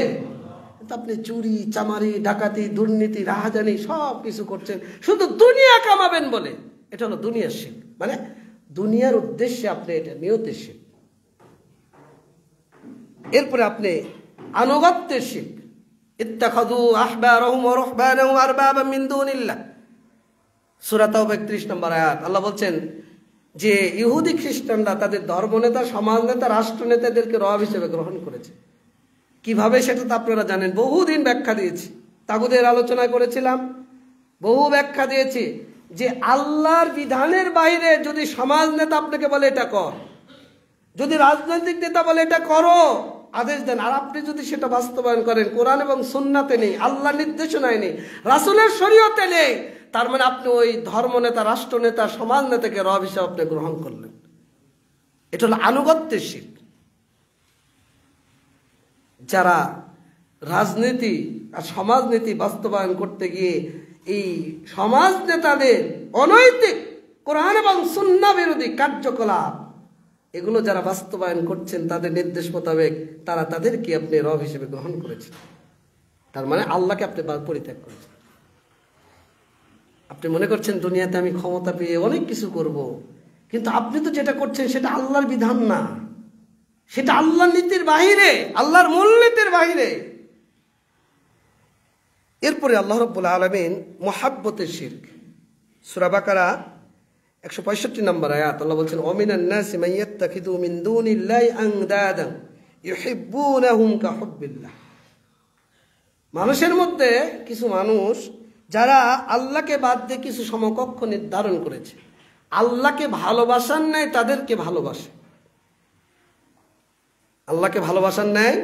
আপনি চুরি চামারি ডাকাতি দুর্নীতি রাহাজানি সব কিছু করছেন শুধু দুনিয়া কামাবেন বলে, এটা হলো দুনিয়ার শিরক। মানে দুনিয়ার উদ্দেশ্যে আপনি এটা নিয়তের শিরক। এরপরে আপনি আনুগত্যের শিরক, ইত্তাখাযু আহবারহুম ওয়া রুহবানাহুম আরবাবাম মিন দুনিল্লাহ, সূরা তাওবা 31 নম্বর আয়াত। আল্লাহ বলছেন যে ইহুদি খ্রিস্টানরা তাদের ধর্মনেতা, সমাজ নেতা, রাষ্ট্র নেতাদেরকে রব হিসেবে গ্রহণ করেছে। কিভাবে সেটা তো আপনারা জানেন, বহুদিন ব্যাখ্যা দিয়েছি, তাগুদের আলোচনা করেছিলাম, বহু ব্যাখ্যা দিয়েছি যে আল্লাহর বিধানের বাইরে যদি সমাজ নেতা আপনাকে বলে এটা কর, যদি রাজনৈতিক নেতা বলে এটা করো, আদেশ দেন, আর আপনি যদি সেটা বাস্তবায়ন করেন কোরআন এবং সুন্নাতে নেই, আল্লাহর নির্দেশনায় নেই, রাসূলের শরীয়তে নেই, তার মানে আপনি ওই ধর্মনেতা, রাষ্ট্রনেতা, সমাজ নেতাকে রব হিসাবে আপনি গ্রহণ করলেন। এটা হলো আনুগত্যের শিরক। যারা রাজনীতি আর সমাজনীতি বাস্তবায়ন করতে গিয়ে এই সমাজ নেতাদের অনৈতিক কোরআন এবং সুন্নাহ বিরোধী কার্যকলাপ এগুলো যারা বাস্তবায়ন করছেন তাদের নির্দেশ মোতাবেক, তাদেরকে আপনি রব হিসেবে গ্রহণ করেছেন। তার মানে আল্লাহকে আপনি পরিত্যাগ করেছেন। আপনি মনে করছেন দুনিয়াতে আমি ক্ষমতা পেয়ে অনেক কিছু করব, কিন্তু আপনি তো যেটা করছেন সেটা আল্লাহর বিধান না, সেটা আল্লাহর নীতির বাহিরে, আল্লাহর মূলনীতির বাহিরে। এরপরে আল্লাহ রাব্বুল আলামিন মুহাব্বতের শিরক, সূরা বাকারা 165 নম্বর আয়াত। আল্লাহ বলছেন ওয়ামিনান নাসি মান ইয়াত্তাখিযু মিন দুনিল্লাহি আনদাদা ইউহিব্বুনাহুম কাহুব্বিল্লাহ। মানুষের মধ্যে কিছু মানুষ যারা আল্লাহকে বাদ দিয়ে কিছু সমকক্ষ নির্ধারণ করেছে, আল্লাহকে ভালোবাসার ন্যায় তাদেরকে ভালোবাসে, আল্লাহকে ভালোবাসার ন্যায়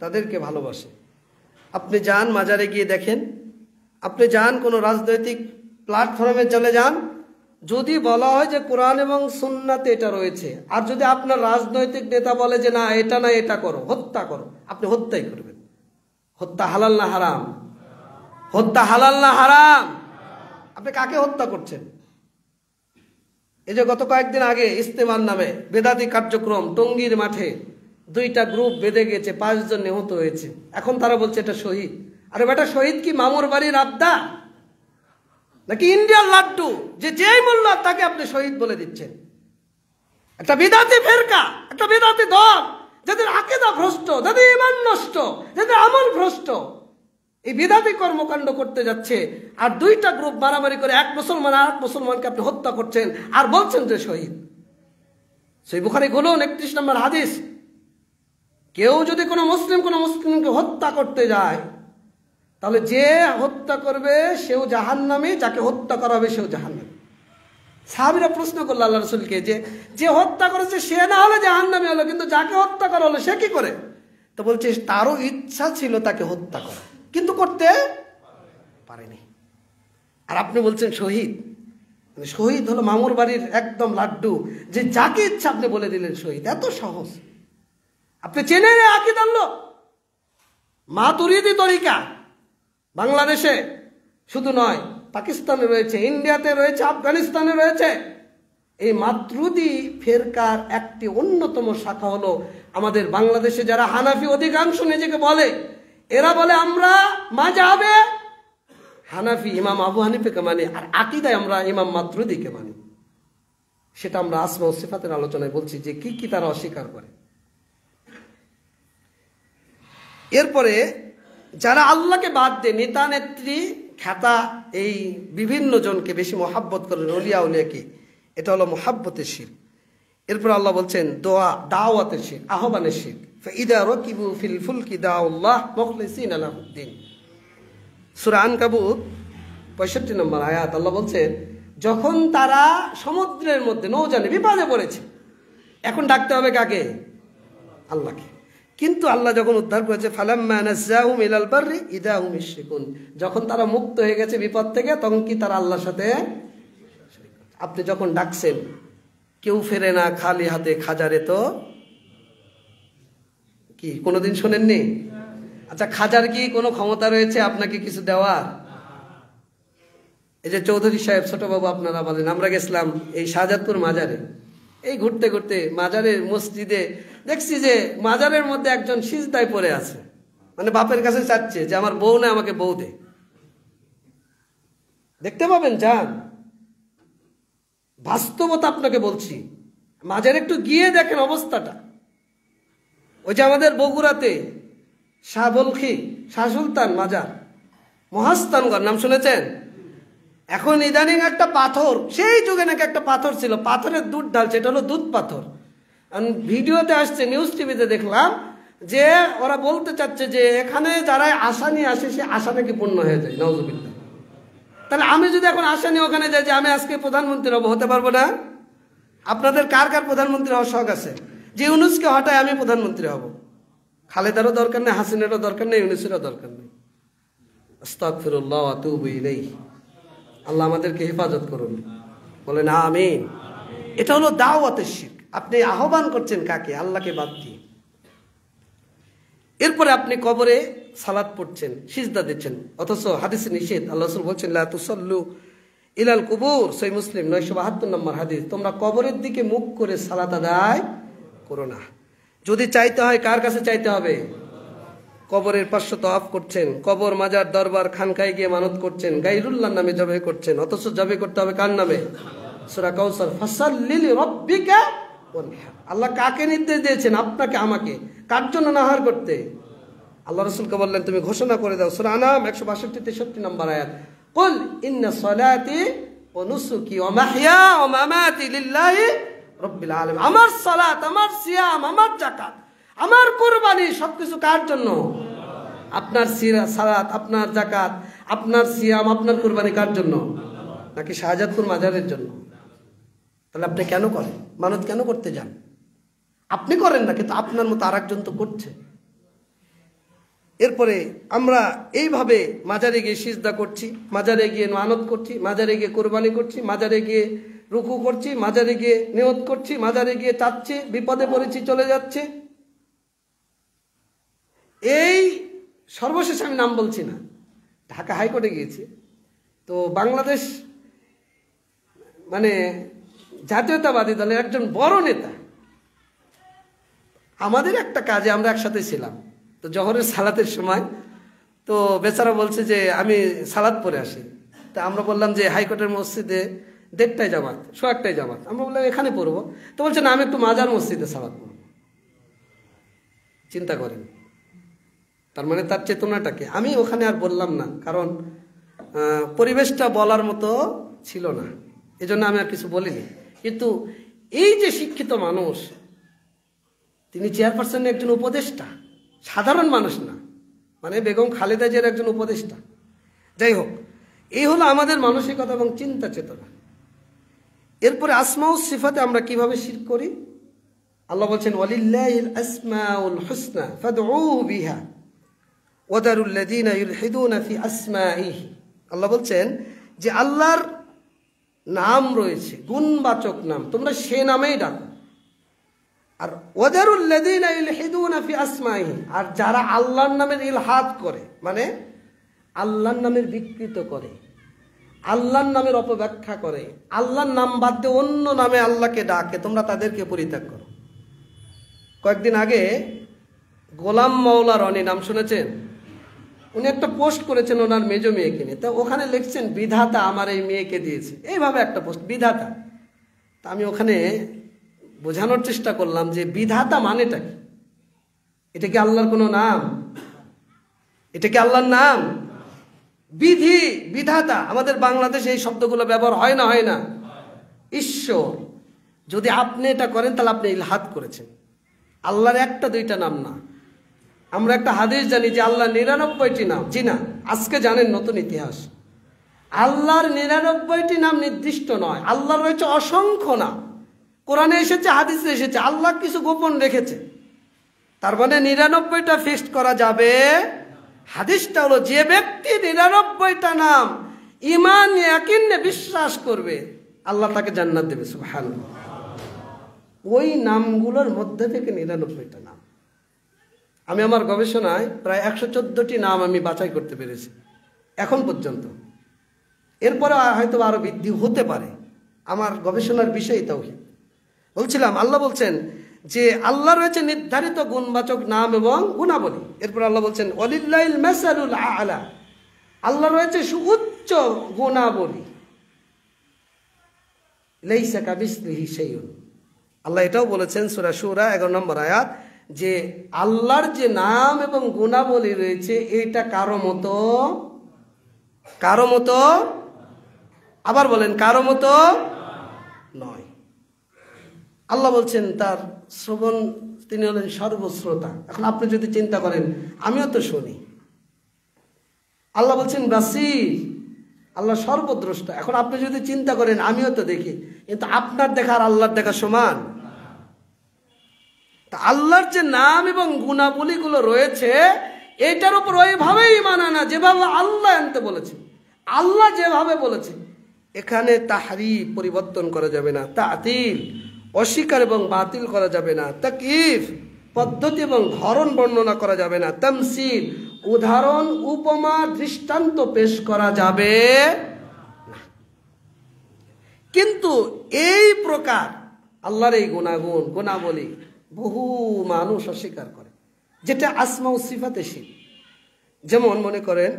তাদেরকে ভালোবাসে। আপনি যান মাজারে গিয়ে দেখেন, আপনি যান কোনো রাজনৈতিক প্ল্যাটফর্মে চলে যান, যদি বলা হয় যে কোরআন এবং সুন্নাতে এটা রয়েছে, আর যদি আপনার রাজনৈতিক নেতা বলে যে না এটা না এটা করো, হত্যা করো, আপনি হত্যাই করবেন। হত্যা হালাল না হারাম? হত্যা হালাল না হারাম? আপনি কাকে হত্যা করছেন? এই যে গত কয়েকদিন আগে ইস্তেমার নামে বেদাতি কার্যক্রম টঙ্গীর মাঠে 2টা গ্রুপ বেঁধে গেছে, 5 জন নিহত হয়েছে। এখন তারা বলছে এটা শহীদ। আরে বেটা, শহীদ কি মামুর বাড়ির আবদা নাকি ইন্ডিয়ার লাড্ডু যে যেই মূল্য তাকে আপনি শহীদ বলে দিচ্ছেন? একটা বিদাতি ফেরকা, একটা বিদাতি দল, যাদের আকীদা ভ্রষ্ট, যাদের ঈমান নষ্ট, যাদের আমল ভ্রষ্ট, এই বিদাতি কর্মকাণ্ড করতে যাচ্ছে, আর 2টা গ্রুপ মারামারি করে এক মুসলমান আর এক মুসলমানকে আপনি হত্যা করছেন আর বলছেন যে শহীদ। সহিহ বুখারী খুলুন 31 নম্বর হাদিস। কেউ যদি কোনো মুসলিমকে হত্যা করতে যায়, তাহলে যে হত্যা করবে সেও জাহান্নামী, যাকে হত্যা করা হবে সেও জাহান্নামী। সাহাবীরা প্রশ্ন করল আল্লাহ রাসূলকে যে হত্যা করেছে সে না হলে জাহান্নামী হলো, কিন্তু যাকে হত্যা করা হলো সে কি করে? তো বলছে তারও ইচ্ছা ছিল তাকে হত্যা করা, কিন্তু করতে পারেনি। আর আপনি বলছেন শহীদ। মানে শহীদ হলো মামুর বাড়ির একদম লাড্ডু, যে যাকে ইচ্ছা আপনি বলে দিলেন শহীদ। এত সহজ। আপনি চেনেন আকীদার লোক, মাতুরিদি তরিকা বাংলাদেশে শুধু নয়, পাকিস্তানে রয়েছে, ইন্ডিয়াতে রয়েছে, আফগানিস্তানে রয়েছে। এই মাতুরিদি ফেরকার একটি অন্যতম শাখা হলো আমাদের বাংলাদেশে যারা হানাফি অধিকাংশ নিজেকে বলে, এরা বলে আমরা মাযহাবে হানাফি ইমাম আবু হানিফাকে মানি, আর আকীদায় আমরা ইমাম মাতুরিদিকে মানি। সেটা আমরা আসমা ও সিফাতের আলোচনায় বলছি যে কি কি তারা অস্বীকার করে। এরপরে যারা আল্লাহকে বাদ দিয়ে নেতা নেত্রী খ্যাতা এই বিভিন্ন জনকে বেশি মহাব্বত করেন, ওলিয়া উলিয়াকে, এটা হলো মুহাব্বতের শিরক। এরপর আল্লাহ বলছেন দাওয়াতের শিরক, আহ্বানের শিরক। ফাইদা রাকিবু ফিল ফুলকি দাউল্লাহ মুখলিসিনা লাহুদ্দিন, সূরা আনকাবুত 65 নম্বর আয়াত। আল্লাহ বলছেন যখন তারা সমুদ্রের মধ্যে নৌযানে বিপদে পড়েছে, এখন ডাকতে হবে কাকে? আল্লাহকে। কিন্তু আল্লাহ যখন উদ্ধার করেছে ফালাম্মা নাজ্জাহুম ইলাল বাররি ইদা হুম ইউশরিকুন, যখন তারা মুক্ত হয়ে গেছে বিপদ থেকে তখন কি তারা আল্লাহর সাথে। আপনি যখন ডাকছেন কেউ ফেরে না খালি হাতে খাজারে, তো কি কোনোদিন শোনেননি? আচ্ছা, খাজার কি কোনো ক্ষমতা রয়েছে আপনাকে কিছু দেওয়ার? এই যে চৌধুরী সাহেব, ছোটবাবু আপনারা বলেন, আমরা গেছিলাম এই শাহজাদপুর মাজারে, এই ঘুরতে ঘুরতে মাজারের মসজিদে দেখছি যে মাজারের মধ্যে একজন সিজদায় পড়ে আছে, মানে বাপের কাছে চাচ্ছে যে আমার বউ না, আমাকে বউ দে। দেখতে পাবেন, যান, বাস্তবতা আপনাকে বলছি। মাজারে একটু গিয়ে দেখেন অবস্থাটা। ওই যে আমাদের বগুড়াতে শাহ বলখি, শাহ সুলতান মাজার, মহাস্থানগড়, নাম শুনেছেন? এখন ইদানিং একটা পাথর, সেই যুগে নাকি একটা পাথর ছিল, পাথরের দুধ ঢালছে, এটা হলো দুধ পাথর। ভিডিওতে আসছে, নিউজ টিভিতে দেখলাম যে ওরা বলতে চাচ্ছে যে এখানে যারা আশা নিয়ে আসে সে আশা নাকি পূর্ণ হয়ে যায়। নাউজুবিল্লাহ। তাহলে আমি যদি এখন আশা নিয়ে ওখানে যাই যে আমি আজকে প্রধানমন্ত্রী হবো, হতে পারবো না? আপনাদের কার কার প্রধানমন্ত্রী হওয়ার শখ আছে? যে ইউনুসকে হটায় আমি প্রধানমন্ত্রী হব। খালেদারও দরকার নেই, হাসিনেরও দরকার নেই, ইউনুসেরও দরকার নেই। আস্তাগফিরুল্লাহ ওয়া আতুবু ইলাইহি। আল্লাহ আমাদেরকে হেফাজত করুন, বলেন আমিন। এটা হলো দাওয়াতের শিরক। আপনি আহ্বান করছেন কাকে? আল্লাহকে বাদ দিয়ে। এরপরে আপনি কবরে সালাত পড়ছেন, সিজদা দিচ্ছেন, অথচ হাদিসে নিষেধ। আল্লাহ রাসূল বলছেন লা তুসাল্লু ইলাল কুবুর, সহিহ মুসলিম 972 নম্বর হাদিস, তোমরা কবরের দিকে মুখ করে সালাত আদায় করো না। যদি চাইতে হয় কার কাছে চাইতে হবে? কবরের পার্শ্ব তওয়াফ করছেন, কবর, মাজার, দরবার, খানকায় গিয়ে মানত করছেন, গায়রুল্লাহর নামে জবে করছেন, অথচ জবে করতে হবে কার নামে? সূরা কাউসার, ফাসাল্লি লিরাব্বিকা ওয়ানহার। আল্লাহ কাকে নির্দেশ দিয়েছেন? আপনাকে, আমাকে। কার জন্য নাহার করতে? আল্লাহ রাসূলকে বললেন তুমি ঘোষণা করে দাও, সূরা আনাম 162-63 নম্বর আয়াত, কুল ইন্না সলাতি ওয়া নুসুকি ওয়া মাহইয়া ওয়া মামাতি লিল্লাহি রাব্বিল আলামিন। আমার সালাত, আমার সিয়াম, আমার যাকাত, আমার কুরবানি সবকিছু কার জন্য? আপনার সালাত, আপনার যাকাত, আপনার সিয়াম, আপনার কুরবানি কার জন্য? নাকি শাহজাদপুর মাজারের জন্য? তাহলে আপনি কেন করেন? মানত কেন করতে যান? আপনি করেন না, কিন্তু আপনার মতো আরেকজন তো করছে। এরপরে আমরা এইভাবে মাজারে গিয়ে সিজদা করছি, মাজারে গিয়ে মানত করছি, মাজারে গিয়ে কোরবানি করছি, মাজারে গিয়ে রুকু করছি, মাজারে গিয়ে নিয়ত করছি, মাজারে গিয়ে চাচ্ছি, বিপদে পড়েছি চলে যাচ্ছে। এই সর্বশেষ আমি নাম বলছি না, ঢাকা হাইকোর্টে গিয়েছি, তো বাংলাদেশ মানে জাতীয়তাবাদী দলের একজন বড় নেতা, আমাদের একটা কাজে আমরা একসাথে ছিলাম, তো জহরের সালাতের সময় তো বেচারা বলছে যে আমি সালাত পড়ে আসি। তা আমরা বললাম যে হাইকোর্টের মসজিদে 1:30টায় জামাত, 1:15টায় জামাত, আমরা বললাম এখানে পড়বো। তো বলছে না, আমি একটু মাজার মসজিদে সালাত পড়ব। চিন্তা করেন, তার মানে তার চেতনাটাকে। আমি ওখানে আর বললাম না, কারণ পরিবেশটা বলার মতো ছিল না, এজন্য আমি আর কিছু বলিনি। কিন্তু এই যে শিক্ষিত মানুষ, তিনি চেয়ারপারসনের একজন উপদেষ্টা, সাধারণ মানুষ না, মানে বেগম খালেদা জিয়ার একজন উপদেষ্টা। যাই হোক, এই হলো আমাদের মানসিকতা এবং চিন্তা চেতনা। এরপরে আসমা ও সিফাতে আমরা কিভাবে শিরক করি? আল্লাহ বলছেন ওয়ালিল্লাহিল আসমাউল হুসনা ফাদউহু বিহা ওয়া দারুল লাযিনা ইউলহিদুনা ফি আসমাইহি। আল্লাহ বলছেন যে আল্লাহর নাম রয়েছে, গুণবাচক নাম, তোমরা সে নামেই ডাকো। আর ওয়াদারুল লাযিনা ইউলহিদুনা ফি আসমাইহি, আর যারা আল্লাহর নামের ইলহাদ করে, মানে আল্লাহর নামের বিকৃত করে, আল্লাহর নামের অপব্যাখ্যা করে, আল্লাহর নাম বাদ দিয়ে অন্য নামে আল্লাহকে ডাকে, তোমরা তাদেরকে পরিত্যাগ করো। কয়েকদিন আগে গোলাম মাওলা রনি, নাম শুনেছেন? উনি একটা পোস্ট করেছেন ওনার মেজো মেয়েকে নিয়ে। তা ওখানে লিখছেন বিধাতা আমার এই মেয়েকে দিয়েছে, এইভাবে একটা পোস্ট, বিধাতা। তা আমি ওখানে বোঝানোর চেষ্টা করলাম যে বিধাতা মানেটা কি? এটা কি আল্লাহর কোনো নাম? এটা কি আল্লাহর নাম? বিধি, বিধাতা, আমাদের বাংলাদেশে এই শব্দগুলো ব্যবহার হয় না, হয় না? ঈশ্বর, যদি আপনি এটা করেন তাহলে আপনি ইলহাদ করেছেন। আল্লাহর একটা দুইটা নাম না। আমরা একটা হাদিস জানি যে আল্লাহ 99টি নাম। জি না, আজকে জানেন নতুন ইতিহাস। আল্লাহর 99টি নাম নির্দিষ্ট নয়, আল্লাহর রয়েছে অসংখ্য নাম। কোরআনে এসেছে, হাদিসে এসেছে, আল্লাহ কিছু গোপন রেখেছে। তার মানে 99টা ফিক্সড করা যাবে। হাদিসটা হলো যে ব্যক্তি 99টা নাম ঈমান ইয়াকিনে বিশ্বাস করবে আল্লাহ তাকে জান্নাত দেবে। সুবহানাল্লাহ। ওই নামগুলোর মধ্যে থেকে 99টা নাম, আমি আমার গবেষণায় প্রায় 114টি নাম আমি বাছাই করতে পেরেছি এখন পর্যন্ত। এরপরে হয়তো আরো বৃদ্ধি হতে পারে, আমার গবেষণার বিষয় তাওহীদ। বলছিলাম আল্লাহ বলছেন যে আল্লাহ রয়েছে নির্ধারিত গুণবাচক নাম এবং গুণাবলী। এরপর আল্লাহ বলছেন ওয়ালিল্লাহিল মাসালুল আ'লা, আল্লাহ রয়েছে সুউচ্চ গুণাবলী। লাইসা কামিসলিহি শাইউন, আল্লাহ এটাও বলেছেন সূরা শুরা 11 নম্বর আয়াত যে আল্লাহর যে নাম এবং গুণাবলী রয়েছে এটা কারো মতো আবার বলেন কারো মতো নয়। আল্লাহ বলছেন তার শ্রবণ, তিনি হলেন সর্বশ্রোতা। এখন আপনি যদি চিন্তা করেন আমিও তো শুনি, আল্লাহ বলছেন বাসীর, আল্লাহ সর্বদ্রষ্টা। এখন আপনি যদি চিন্তা করেন আমিও তো দেখি, কিন্তু আপনার দেখা আর আল্লাহর দেখা সমান? তা আল্লাহর যে নাম এবং গুণাবলীগুলো রয়েছে এটার উপর ওইভাবেই ঈমান আনা যেভাবে আল্লাহ আনতে বলেছে, আল্লাহ যেভাবে বলেছে। এখানে তাহরিফ পরিবর্তন করা যাবে না, তাতিল অস্বীকার এবং বাতিল করা যাবে না, তাকয়ীফ পদ্ধতি এবং ধরন বর্ণনা করা যাবে না, তামসিল উদাহরণ উপমা দৃষ্টান্ত পেশ করা যাবে না। কিন্তু এই প্রকার আল্লাহর এই গুণাগুণ গুণাবলী বহু মানুষ অস্বীকার করে, যেটা আসমা ও সিফাতে শিরক। যেমন মনে করেন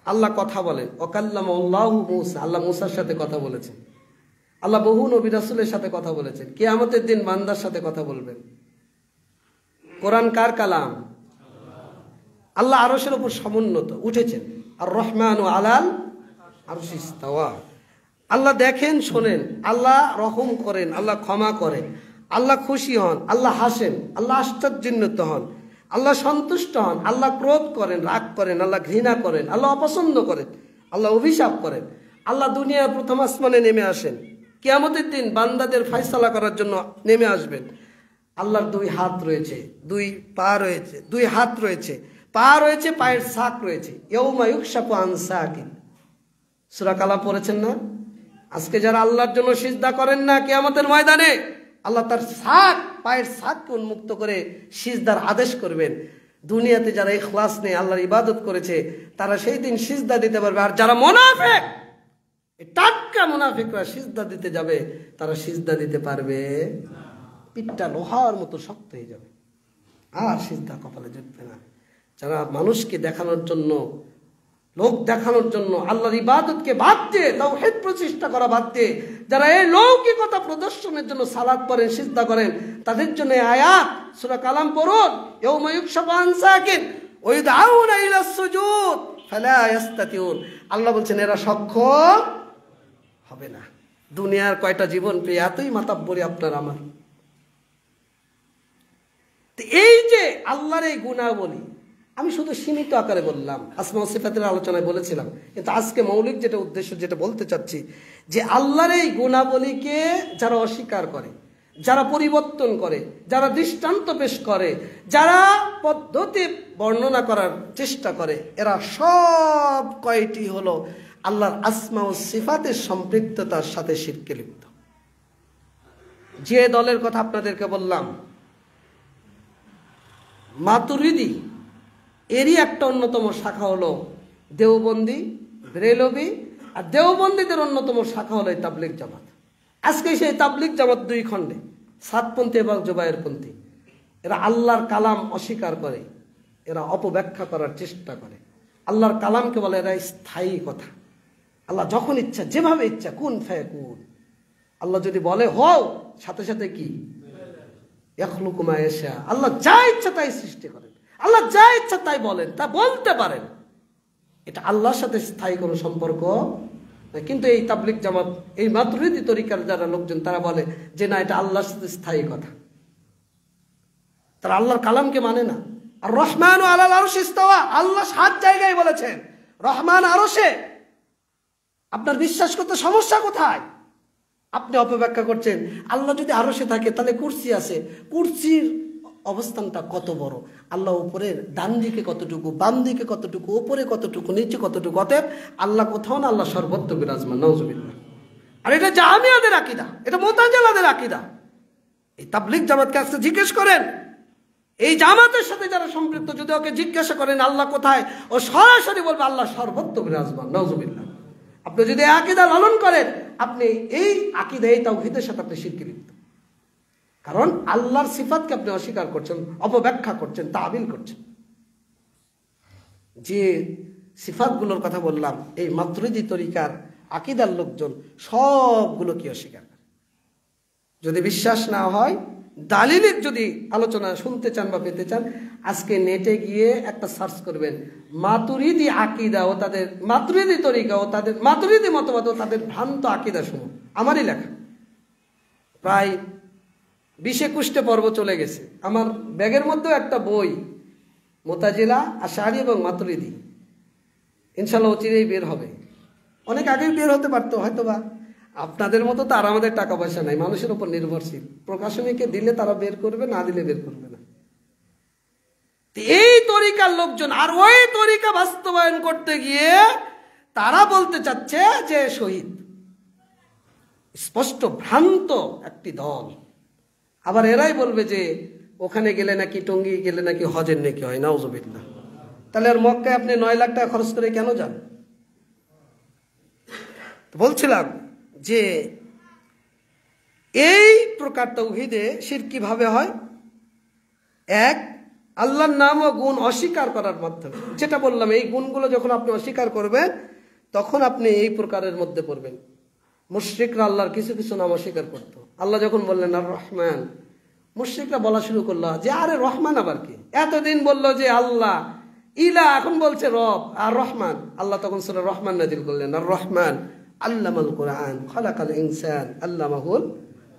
আল্লাহ কথা বলেন, ওয়াকাল্লামাল্লাহু মূসা, আল্লাহ মূসার সাথে কথা বলেছেন। আল্লাহ বহু নবী রাসূলের সাথে কথা বলেছেন, কিয়ামতের দিন বান্দার সাথে কথা বলবেন। কোরআন কার কালাম? আল্লাহ আরশের উপর সমুন্নত উঠেছেন, আর রহমানু আলাল আরশি ইস্তাওয়া। আল্লাহ দেখেন শোনেন, আল্লাহ রহম করেন, আল্লাহ ক্ষমা করেন, আল্লাহ খুশি হন, আল্লাহ হাসেন, আল্লাহ আশ্চর্যান্বিত হন, আল্লাহ সন্তুষ্ট হন, আল্লাহ ক্রোধ করেন, রাগ করেন, আল্লাহ ঘৃণা করেন, আল্লাহ অপছন্দ করেন, আল্লাহ অভিশাপ করেন। আল্লাহ দুনিয়ার প্রথম আসমানে নেমে আসেন, কিয়ামতের দিন বান্দাদের ফয়সালা করার জন্য নেমে আসবেন। আল্লাহর দুই হাত রয়েছে, দুই পা রয়েছে, দুই হাত রয়েছে, পা রয়েছে, পায়ের ছাক রয়েছে। ইয়াউমা ইউকশাফু আন সাকিন, সূরা কালাম পড়েছেন না? আজকে যারা আল্লাহর জন্য সিজদা করেন না, কিয়ামতের ময়দানে আল্লাহ তার ছাক, পায়ের ছাককে উন্মুক্ত করে সিজদার আদেশ করবেন। দুনিয়াতে যারা ইখলাস নিয়ে আল্লাহর ইবাদত করেছে তারা সেই দিন সিজদা দিতে পারবে, আর যারা মুনাফিক, টাটকা মুনাফিকরা সিজদা দিতে যাবে, তারা সিজদা দিতে পারবে, পিঠটা লোহার মতো শক্ত হয়ে যাবে, আর সিজদা কপালে জুটবে না। যারা মানুষকে দেখানোর জন্য, লোক দেখানোর জন্য আল্লাহর ইবাদতকে বাদ দিয়ে, তাওহীদ প্রতিষ্ঠা করা বাদ দিয়ে যারা এই লৌকিকতা প্রদর্শনের জন্য সালাত পড়েন, সিজদা করেন, তাদের জন্য আয়াত সূরা কালাম পড়ুন, ইয়াউমা ইউকশাফু আন সাকিন ওয়া ইউদআউনা ইলা সুজুদ ফালা ইস্তাতিউন। আল্লাহ বলছেন এরা সক্ষম হবে না। দুনিয়ার কয়টা জীবন পেয়ে এতই মাতাব্বরি আপনার আমার। এই যে আল্লাহর এই গুণাবলী আমি শুধু সীমিত আকারে বললাম, আসমা ও সিফাতের আলোচনায় বলেছিলাম, কিন্তু আজকে মৌলিক যেটা উদ্দেশ্য, যেটা বলতে চাচ্ছি, যে আল্লাহর এই গুণাবলীকে যারা অস্বীকার করে, যারা পরিবর্তন করে, যারা দৃষ্টান্ত পেশ করে, যারা পদ্ধতি বর্ণনা করার চেষ্টা করে, এরা সব কয়টি হলো আল্লাহর আসমা ও সিফাতের সম্পৃক্ততার সাথে শিরকে লিপ্ত। যে দলের কথা আপনাদেরকে বললাম, মাতুরিদি, এরই একটা অন্যতম শাখা হলো দেওবন্দি, বেরেলভি, আর দেওবন্দীদের অন্যতম শাখা হলো তাবলিগ জামাত। আজকে সেই তাবলিগ জামাত দুই খণ্ডে, সাতপন্থী এবং জুবায়েরপন্থী। এরা আল্লাহর কালাম অস্বীকার করে, এরা অপব্যাখ্যা করার চেষ্টা করে। আল্লাহর কালামকে বলে এরা স্থায়ী কথা, আল্লাহ যখন ইচ্ছা, যেভাবে ইচ্ছা, কুন ফায়াকুন। আল্লাহ যদি বলে হও, সাথে সাথে কি ইয়াখলুকু মা ইয়াশা, আল্লাহ যা ইচ্ছা তাই সৃষ্টি করেন, আল্লাহ যা ইচ্ছা তাই বলেন, তা বলতে পারেন। এটা আল্লাহর সাথে স্থায়ী কোনো সম্পর্ক। কিন্তু এই তাবলিগ জামাত, এই মাতুরিদি তরিকার যারা লোকজন, তারা বলে যে না, এটা আল্লাহর সাথে স্থায়ী কথা। তারা আল্লাহর কালামকে মানে না। আর রহমানু আলাল আরশি ইস্তাওয়া, আল্লাহ 7 জায়গায় বলেছেন রহমান আরশে। আপনার বিশ্বাস করতে সমস্যা কোথায়? আপনি অপব্যাখ্যা করছেন। আল্লাহ যদি আরশে থাকে তাহলে কুরসি আছে, কুরসির অবস্থানটা কত বড়, আল্লাহ উপরের ডান দিকে কতটুকু, বাম দিকে কতটুকু, উপরে কতটুকু, নিচে কতটুকু। অতএব আল্লাহ কোথাও না, আল্লাহ সর্বত্র বিরাজমান। নাউজুবিল্লাহ। আর এটা জামিয়াদের আকীদা, এটা মুতাজিলাদের আকীদা। এই তাবলীগ জামাতকে আজকে জিজ্ঞেস করেন, এই জামাতের সাথে যারা সম্পৃক্ত, যদি ওকে জিজ্ঞাসা করেন আল্লাহ কোথায়, ও সরাসরি বলবে আল্লাহ সর্বত্র বিরাজমান। নাউজুবিল্লাহ। আপনি যদি আকীদা লালন করেন, আপনি এই আকীদা, এই তাওহীদের সাথে আপনি শিরকে লিপ্ত। কারণ আল্লাহর সিফাতকে আপনি অস্বীকার করছেন, অপব্যাখ্যা করছেন, তাবিল করছেন। যে সিফাতগুলোর কথা বললাম, এই মাতুরিদি তরিকার আকীদার লোকজন সবগুলো কি অস্বীকার করে। যদি বিশ্বাস না হয়, দালিলের যদি আলোচনা শুনতে চান বা পেতে চান, আজকে নেটে গিয়ে একটা সার্চ করবেন, মাতুরিদি আকীদা ও তাদের মাতুরিদি তরিকা ও তাদের মাতুরিদি মতবাদ ও তাদের ভ্রান্ত আকীদা সমূহ। আমারই লেখা, প্রায় 20-21টা পর্ব চলে গেছে। আমার ব্যাগের মধ্যেও একটা বই, মুতাজিলা, আশআরী এবং মাতুরিদি, ইনশাআল্লাহ অচিরেই বের হবে। অনেক আগেই বের হতে পারতো হয়তোবা। আপনাদের মতো তো আর আমাদের টাকা পয়সা নাই, মানুষের উপর নির্ভরশীল। প্রকাশনীকে দিলে তারা বের করবে, না দিলে বের করবে না। এই তরিকার লোকজন আর ওই তরিকা বাস্তবায়ন করতে গিয়ে তারা বলতে চাচ্ছে যে শহীদ। স্পষ্ট ভ্রান্ত একটি দল। আবার এরাই বলবে যে ওখানে গেলে নাকি, টঙ্গী গেলে নাকি হজের নেকি হয়। নাউজুবিল্লাহ। তাহলে আর মক্কায় আপনি 9 লাখ টাকা খরচ করে কেন যান? বলছিলাম যে এই প্রকার তাওহীদে শিরক কিভাবে হয়? এক, আল্লাহর নাম ও গুণ অস্বীকার করার মাধ্যমে। যেটা বললাম, এই গুণগুলো যখন আপনি অস্বীকার করবেন, তখন আপনি এই প্রকারের মধ্যে পড়বেন। মুশরিকরা আল্লাহর কিছু কিছু নাম অস্বীকার করত। আল্লাহ যখন বললেন আর রহমান, মুশরিকরা বলা শুরু করলো যে আরে রহমান আবার কি? এতদিন বললো যে আল্লাহ ইলা, এখন বলছে রব আর রহমান। আল্লাহ তখন সূরা রহমান নাযিল করলেন, আর রহমান আল্লামাল কোরআন খালাকাল ইনসান আল্লামাহুল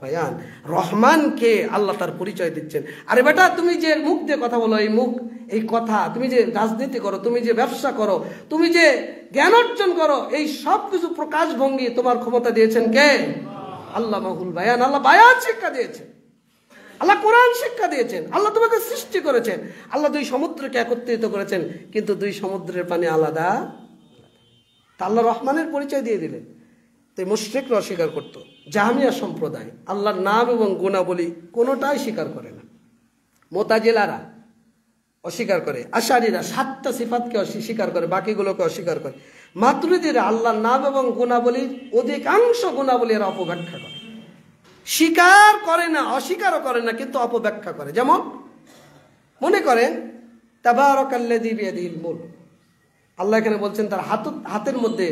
বায়ান। রহমানকে আল্লাহ তার পরিচয় দিচ্ছেন। আরে বেটা, তুমি যে মুখ দিয়ে কথা বলো, এই মুখ, এই কথা, তুমি যে রাজনীতি করো, তুমি যে ব্যবসা করো, তুমি যে জ্ঞান অর্জন করো, এই সব কিছু প্রকাশ ভঙ্গি তোমার ক্ষমতা দিয়েছেন কে? আল্লামাহুল বায়ান। আল্লাহ বায়ান শিক্ষা দিয়েছেন, আল্লাহ কোরআন শিক্ষা দিয়েছেন, আল্লাহ তোমাকে সৃষ্টি করেছেন, আল্লাহ 2 সমুদ্রকে একত্রিত করেছেন, কিন্তু 2 সমুদ্রের পানি আলাদা। তা আল্লাহ রহমানের পরিচয় দিয়ে দিলেন। তো মুশরিকরা অস্বীকার করতো। জাহমিয়া সম্প্রদায় আল্লাহর নাম এবং গুণাবলী কোনোটাই স্বীকার করে না। মুতাজিলারা অস্বীকার করে। আশআরীরা 7টা সিফাতকে অস্বীকার করে, বাকিগুলোকে অস্বীকার করে। মাতুরিদিরা আল্লাহর নাম এবং গুণাবলীর অধিকাংশ গুণাবলী এরা অপব্যাখ্যা করে। স্বীকার করে না, অস্বীকারও করে না, কিন্তু অপব্যাখ্যা করে। যেমন মনে করেন তাবারাকাল্লাযী বিয়াদিহিল মুলক, আল্লাহ এখানে বলছেন তার হাতের মধ্যে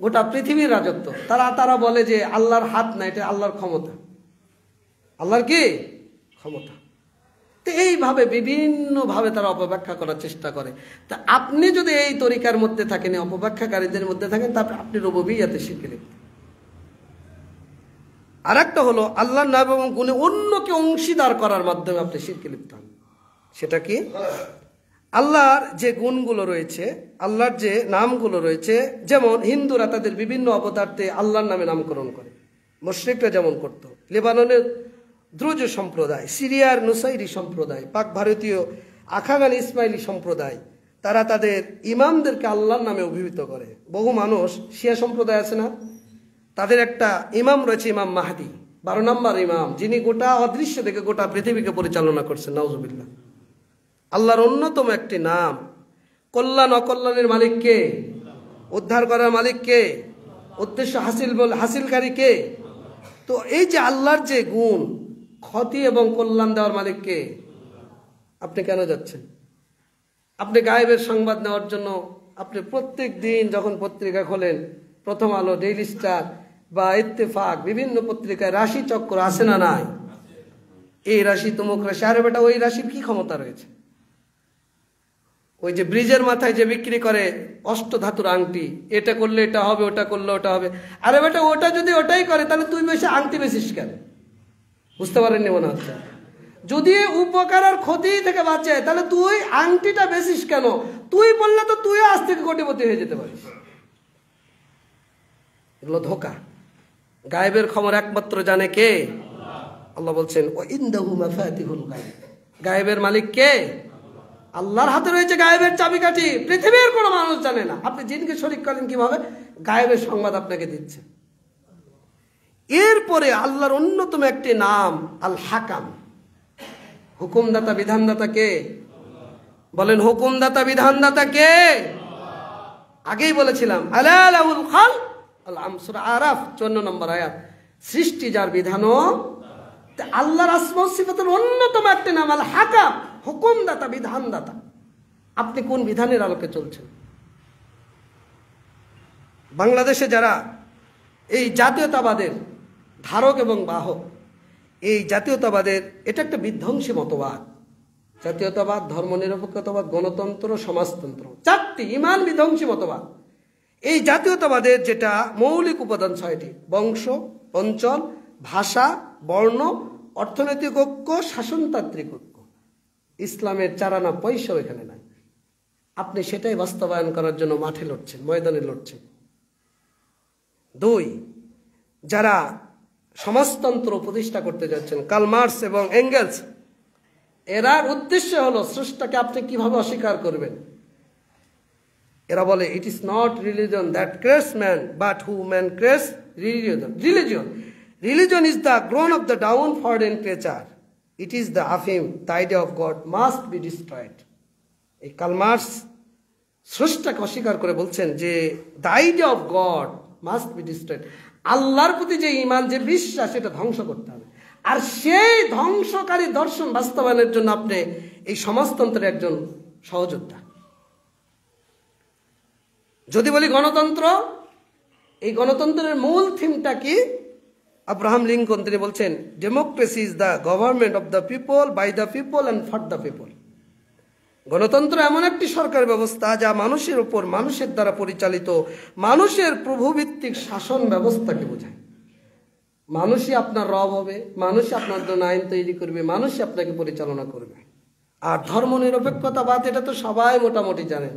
গোটা পৃথিবীর রাজত্ব। তারা বলে যে আল্লাহর হাত না, এটা আল্লাহর ক্ষমতা। আল্লাহর কি ক্ষমতা? তো এইভাবে বিভিন্নভাবে তারা অপব্যাখ্যা করার চেষ্টা করে। তা আপনি যদি এই তরিকার মধ্যে থাকেন, অপব্যাখ্যাকারীদের মধ্যে থাকেন, তারপরে আপনি রুবুবিয়্যাতে শিরকে লিপ্ত। আর একটা হলো আল্লাহর নাম এবং গুণে অন্যকে অংশীদার করার মাধ্যমে আপনি শিরকে লিপ্ত হন। সেটা কি? আল্লাহর যে গুণগুলো রয়েছে, আল্লাহর যে নামগুলো রয়েছে, যেমন হিন্দুরা তাদের বিভিন্ন অবতারতে আল্লাহর নামে নামকরণ করে, মুশরিকরা যেমন করত। লেবাননের দ্রুজ সম্প্রদায়, সিরিয়ার নুসাইরি সম্প্রদায়, পাক ভারতীয় আখাগান ইসমাইলি সম্প্রদায়, তারা তাদের ইমামদেরকে আল্লাহর নামে অভিহিত করে। বহু মানুষ, শিয়া সম্প্রদায় আছে না, তাদের একটা ইমাম রয়েছে, ইমাম মাহদী, 12 নম্বর ইমাম, যিনি গোটা অদৃশ্য থেকে গোটা পৃথিবীকে পরিচালনা করছেন। নাউজুবিল্লাহ। আল্লাহর অন্যতম একটি নাম। কল্যাণ অকল্যাণের মালিক কে? উদ্ধার করার মালিক কে? উদ্দেশ্য হাসিলকারী কে? তো এই যে আল্লাহর যে গুণ, ক্ষতি এবং কল্যাণ দেওয়ার মালিক কে? আপনি কেন যাচ্ছেন? আপনি গায়েবের সংবাদ নেওয়ার জন্য আপনি প্রত্যেক দিন যখন পত্রিকা খোলেন, প্রথম আলো, ডেইলি স্টার বা ইত্তেফাক, বিভিন্ন পত্রিকায় রাশি চক্র আছে না নাই? এই রাশি তমুক রাশি। আরে বেটা, ওই রাশির কি ক্ষমতা রয়েছে? ওই যে ব্রিজের মাথায় যে বিক্রি করে অষ্টধাতুর আংটি, এটা করলে এটা হবে, ওটা করলে ওটা হবে। আরে বেটা, ওটা যদি ওটাই করে, তাহলে তুই বেশি আংটি বেশিস কেন? বুঝতে পারেননি মনে হচ্ছে। যদি উপকার আর ক্ষতি থেকে বাঁচে, তাহলে তুই আংটিটা বেশিস কেন? তুই বললে তো তুই আজ থেকে কোটিপতি হয়ে যেতে পারিস। এগুলো ধোঁকা। গায়েবের খবর একমাত্র জানে কে? আল্লাহ বলছেন, ওয়া ইনদাহু মাফাতিহুল গায়ব, গায়েবের মালিক কে? আল্লাহর হাতে রয়েছে গায়েবের চাবিকাঠি। পৃথিবীর কোনো মানুষ জানে না। আপনি জিনকে শরীক করেন কিভাবে? গায়েবের সংবাদ আপনাকে দিচ্ছে। এরপরে আল্লাহর অন্যতম একটি নাম আল হাকাম, হুকুমদাতা, বিধানদাতা কে? বলেন, হুকুমদাতা বিধানদাতা কে? আগেই বলেছিলাম আলা লাহুল খালক আল আমর, সূরা আরাফ 54 নম্বর আয়াত। সৃষ্টি যার বিধানও। আল্লাহর আসমা ও সিফাতের অন্যতম একটি নাম আল হাকাম, হুকুমদাতা, বিধানদাতা। আপনি কোন বিধানের আলোকে চলছেন? বাংলাদেশে যারা এই জাতীয়তাবাদের ধারক এবং বাহক, এই জাতীয়তাবাদের এটা একটা বিধ্বংসী মতবাদ। জাতীয়তাবাদ, ধর্মনিরপেক্ষতাবাদ, গণতন্ত্র, সমাজতন্ত্র, 4টি ইমান বিধ্বংসী মতবাদ। এই জাতীয়তাবাদের যেটা মৌলিক উপাদান 6টি: বংশ, অঞ্চল, ভাষা, বর্ণ, অর্থনৈতিক ঐক্য, শাসনতান্ত্রিক ঐক্য। ইসলামের চারানা পয়সাও এখানে নাই। আপনি সেটাই বাস্তবায়ন করার জন্য মাঠে লড়ছেন, ময়দানে লড়ছেন। 2, যারা সমাজতন্ত্র প্রতিষ্ঠা করতে যাচ্ছেন, কার্ল মার্কস এবং এঙ্গেলস, এরার উদ্দেশ্য হলো স্রষ্টাকে আপনি কিভাবে অস্বীকার করবেন। এরা বলে it is not religion that creates man but who man creates religion. Religion is the groan of the downtrodden creature. It is the aphim, the idea of God must be destroyed. এই Karl Marx স্রষ্টাকে অস্বীকার করে বলছেন যে the idea of God must be destroyed. আল্লাহর প্রতি যে ঈমান, যে বিশ্বাস, সেটা ধ্বংস করতে হবে। আর সেই ধ্বংসকারী দর্শন বাস্তবায়নের জন্য আপনি এই সমাজতন্ত্রের একজন সহযোদ্ধা। যদি বলি গণতন্ত্র, এই গণতন্ত্রের মূল থিমটা কি? আব্রাহাম লিঙ্কন তিনি বলছেন, democracy is the government of the people, by the people and for the people. গণতন্ত্র এমন একটি সরকার ব্যবস্থা যা মানুষের উপর, মানুষের দ্বারা পরিচালিত, মানুষের প্রভুভিত্তিক শাসন ব্যবস্থাকে বোঝায়। মানুষই আপনার রব হবে, মানুষই আপনার জন্য আইন তৈরি করবে, মানুষই আপনাকে পরিচালনা করবে। আর ধর্মনিরপেক্ষতাবাদ, এটা তো সবাই মোটামুটি জানেন।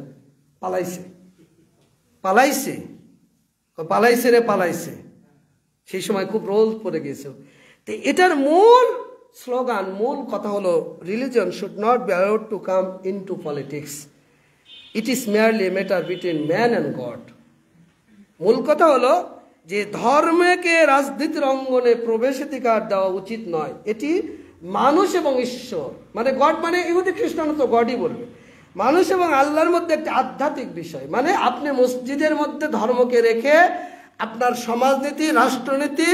পালাইছে পালাইছে পালাইছে রে পালাইছে, সেই সময় খুব রোল পড়ে গিয়েছে। তো এটার মূল স্লোগান, মূল কথা হলো religion should not be allowed to come into politics, it is merely a matter between man and God. মূল কথা হলো যে ধর্মকে রাজনীতির অঙ্গনে প্রবেশাধিকার দেওয়া উচিত নয়। এটি মানুষ এবং ঈশ্বর, মানে গড, মানে ইহুদি খ্রিস্টান তো গডই বলবে, মানুষ এবং আল্লাহর মধ্যে একটি আধ্যাত্মিক বিষয়। মানে আপনি মসজিদের মধ্যে ধর্মকে রেখে আপনার সমাজনীতি, রাষ্ট্রনীতি,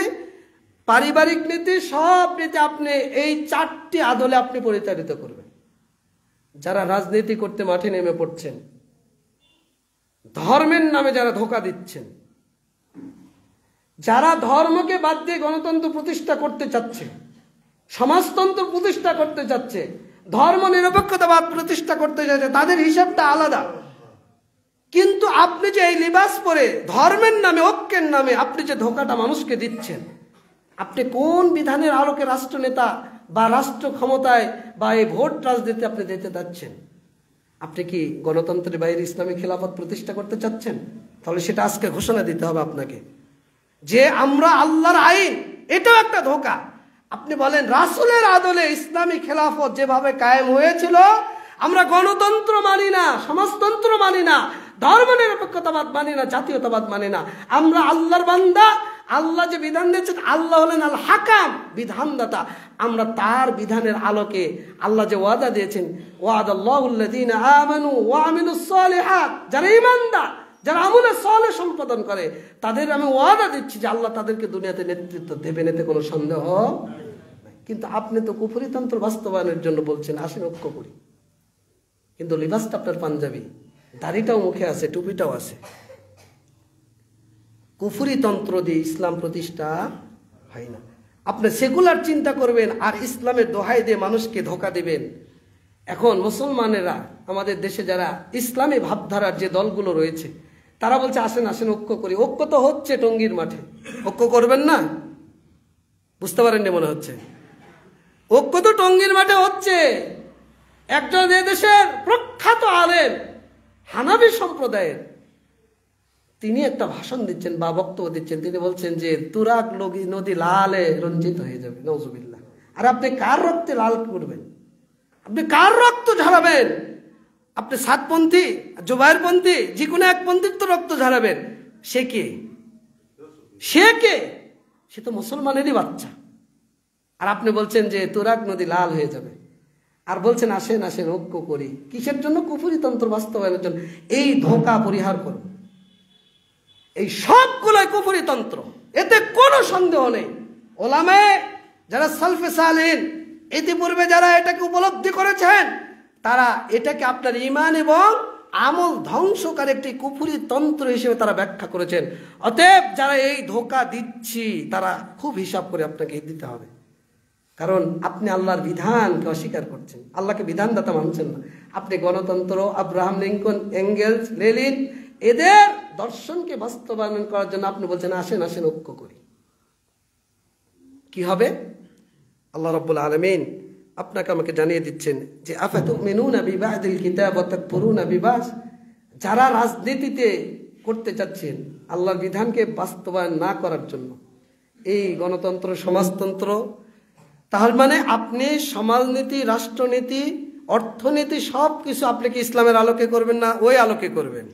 পারিবারিক নীতি, সব নীতি আপনি এই 4টি আদলে আপনি পরিচালিত করবেন। যারা রাজনীতি করতে মাঠে নেমে পড়ছেন, ধর্মের নামে যারা ধোঁকা দিচ্ছেন, যারা ধর্মকে বাদ দিয়ে গণতন্ত্র প্রতিষ্ঠা করতে চাচ্ছে, সমাজতন্ত্র প্রতিষ্ঠা করতে চাচ্ছে, ধর্ম নিরপেক্ষতাবাদ প্রতিষ্ঠা করতে চাচ্ছে, তাদের হিসাবটা আলাদা। কিন্তু আপনি যে এই লিবাস পরে ধর্মের নামে, ঐক্যের নামে আপনি যে ধোঁকাটা মানুষকে দিচ্ছেন, আপনি কোন বিধানের আলোকে রাষ্ট্রনেতা বা রাষ্ট্র ক্ষমতায় বা এই ভোট রাজনীতি আপনি দিতে যাচ্ছেন? আপনি কি গণতন্ত্রের বাইরে ইসলামী খেলাফত প্রতিষ্ঠা করতে চাচ্ছেন? তাহলে সেটা আজকে ঘোষণা দিতে হবে আপনাকে যে আমরা আল্লাহর আইন, এটাও একটা ধোঁকা। আপনি বলেন রাসূলের আদলে ইসলামী খেলাফত যেভাবে কায়েম হয়েছিল, আমরা গণতন্ত্র মানি না, সমাজতন্ত্র মানি না, ধর্মনিরপেক্ষতাবাদ মানি না, জাতীয়তাবাদ মানি না, আমরা আল্লাহর বান্দা। আল্লাহ যে বিধান দিয়েছেন, আল্লাহ হলেন আল হাকাম, বিধানদাতা। আমরা তার বিধানের আলোকে, আল্লাহ যে ওয়াদা দিয়েছেন, ওয়াদাল্লাহুল্লাযীনা আমানু ওয়া আমিলুস সালিহাত, যারা ঈমানদার, যারা আমলে সালেহ সম্পাদন করে, তাদের আমি ওয়াদা দিচ্ছি যে আল্লাহ তাদেরকে দুনিয়াতে নেতৃত্ব দেবেন, এতে কোনো সন্দেহ নাই। কিন্তু আপনি তো কুফরিতন্ত্র বাস্তবায়নের জন্য বলছেন আসেন ঐক্য করি, কিন্তু লিবাসটা আপনার পাঞ্জাবি, দাড়িটাও মুখে আছে, টুপিটাও আছে। কুফরিতন্ত্র দিয়ে ইসলাম প্রতিষ্ঠা হয় না। আপনি সেকুলার চিন্তা করবেন আর ইসলামের দোহাই দিয়ে মানুষকে ধোঁকা দেবেন। এখন মুসলমানেরা আমাদের দেশে যারা ইসলামী ভাবধারার যে দলগুলো রয়েছে, তারা বলছে আসেন আসেন ঐক্য করি। ঐক্য তো হচ্ছে টঙ্গীর মাঠে, ঐক্য করবেন না? বুঝতে পারেননি মনে হচ্ছে। ঐক্য তো টঙ্গীর মাঠে হচ্ছে। একজন এদেশের প্রখ্যাত আলেম, হানাফি সম্প্রদায়ের, তিনি একটা ভাষণ দিচ্ছেন বা বক্তব্য দিচ্ছেন। তিনি বলছেন যে তুরাগ নদী লালে রঞ্জিত হয়ে যাবে, নওজুবিল্লাহ। আর আপনি কার রক্তে লাল করবেন? আপনি কার রক্ত ঝরাবেন? আপনি সাতপন্থী, জুবাইরপন্থী, যে কোনো একপন্থীর তো রক্ত ঝরাবেন। সে কে? সে কে? সে তো মুসলমানেরই বাচ্চা। আর আপনি বলছেন যে তুরাগ নদী লাল হয়ে যাবে, আর বলছেন আসেন আসেন ঐক্য করি। কিসের জন্য? কুফরি তন্ত্র বাস্তবায়নের জন্য। এই ধোঁকা পরিহার করুন। এই সবগুলোই কুফরি তন্ত্র, এতে কোনো সন্দেহ নেই। ওলামায়ে যারা সালফে সালেহিন, ইতিপূর্বে যারা এটাকে উপলব্ধি করেছেন, তারা এটাকে আপনার ঈমান এবং আমল ধ্বংসকারী একটি কুফরি তন্ত্র হিসেবে তারা ব্যাখ্যা করেছেন। অতএব যারা এই ধোঁকা দিচ্ছি, তারা খুব হিসাব করে আপনাকে দিতে হবে। কারণ আপনি আল্লাহর বিধানকে অস্বীকার করছেন, আল্লাহকে বিধানদাতা মানছেন না। আপনি গণতন্ত্র, আব্রাহাম লিঙ্কন, এঙ্গেলস, লেনিন, এদের দর্শনকে বাস্তবায়ন করার জন্য আপনি বলছেন আসেন আসেন ঐক্য করি। কি হবে? আল্লাহ রাব্বুল আলামিন আপনাকে আমাকে জানিয়ে দিচ্ছেন যে আফাতুমিনুনা বিবাদিল কিতাব ওয়া তাকফুরুনা বিবাস। যারা রাজনীতিতে করতে চাচ্ছেন আল্লাহর বিধানকে বাস্তবায়ন না করার জন্য, এই গণতন্ত্র, সমাজতন্ত্র, তাহলে মানে আপনি সমাজনীতি, রাষ্ট্রনীতি, অর্থনীতি সব কিছু আপনি কি ইসলামের আলোকে করবেন না ওই আলোকে করবেন?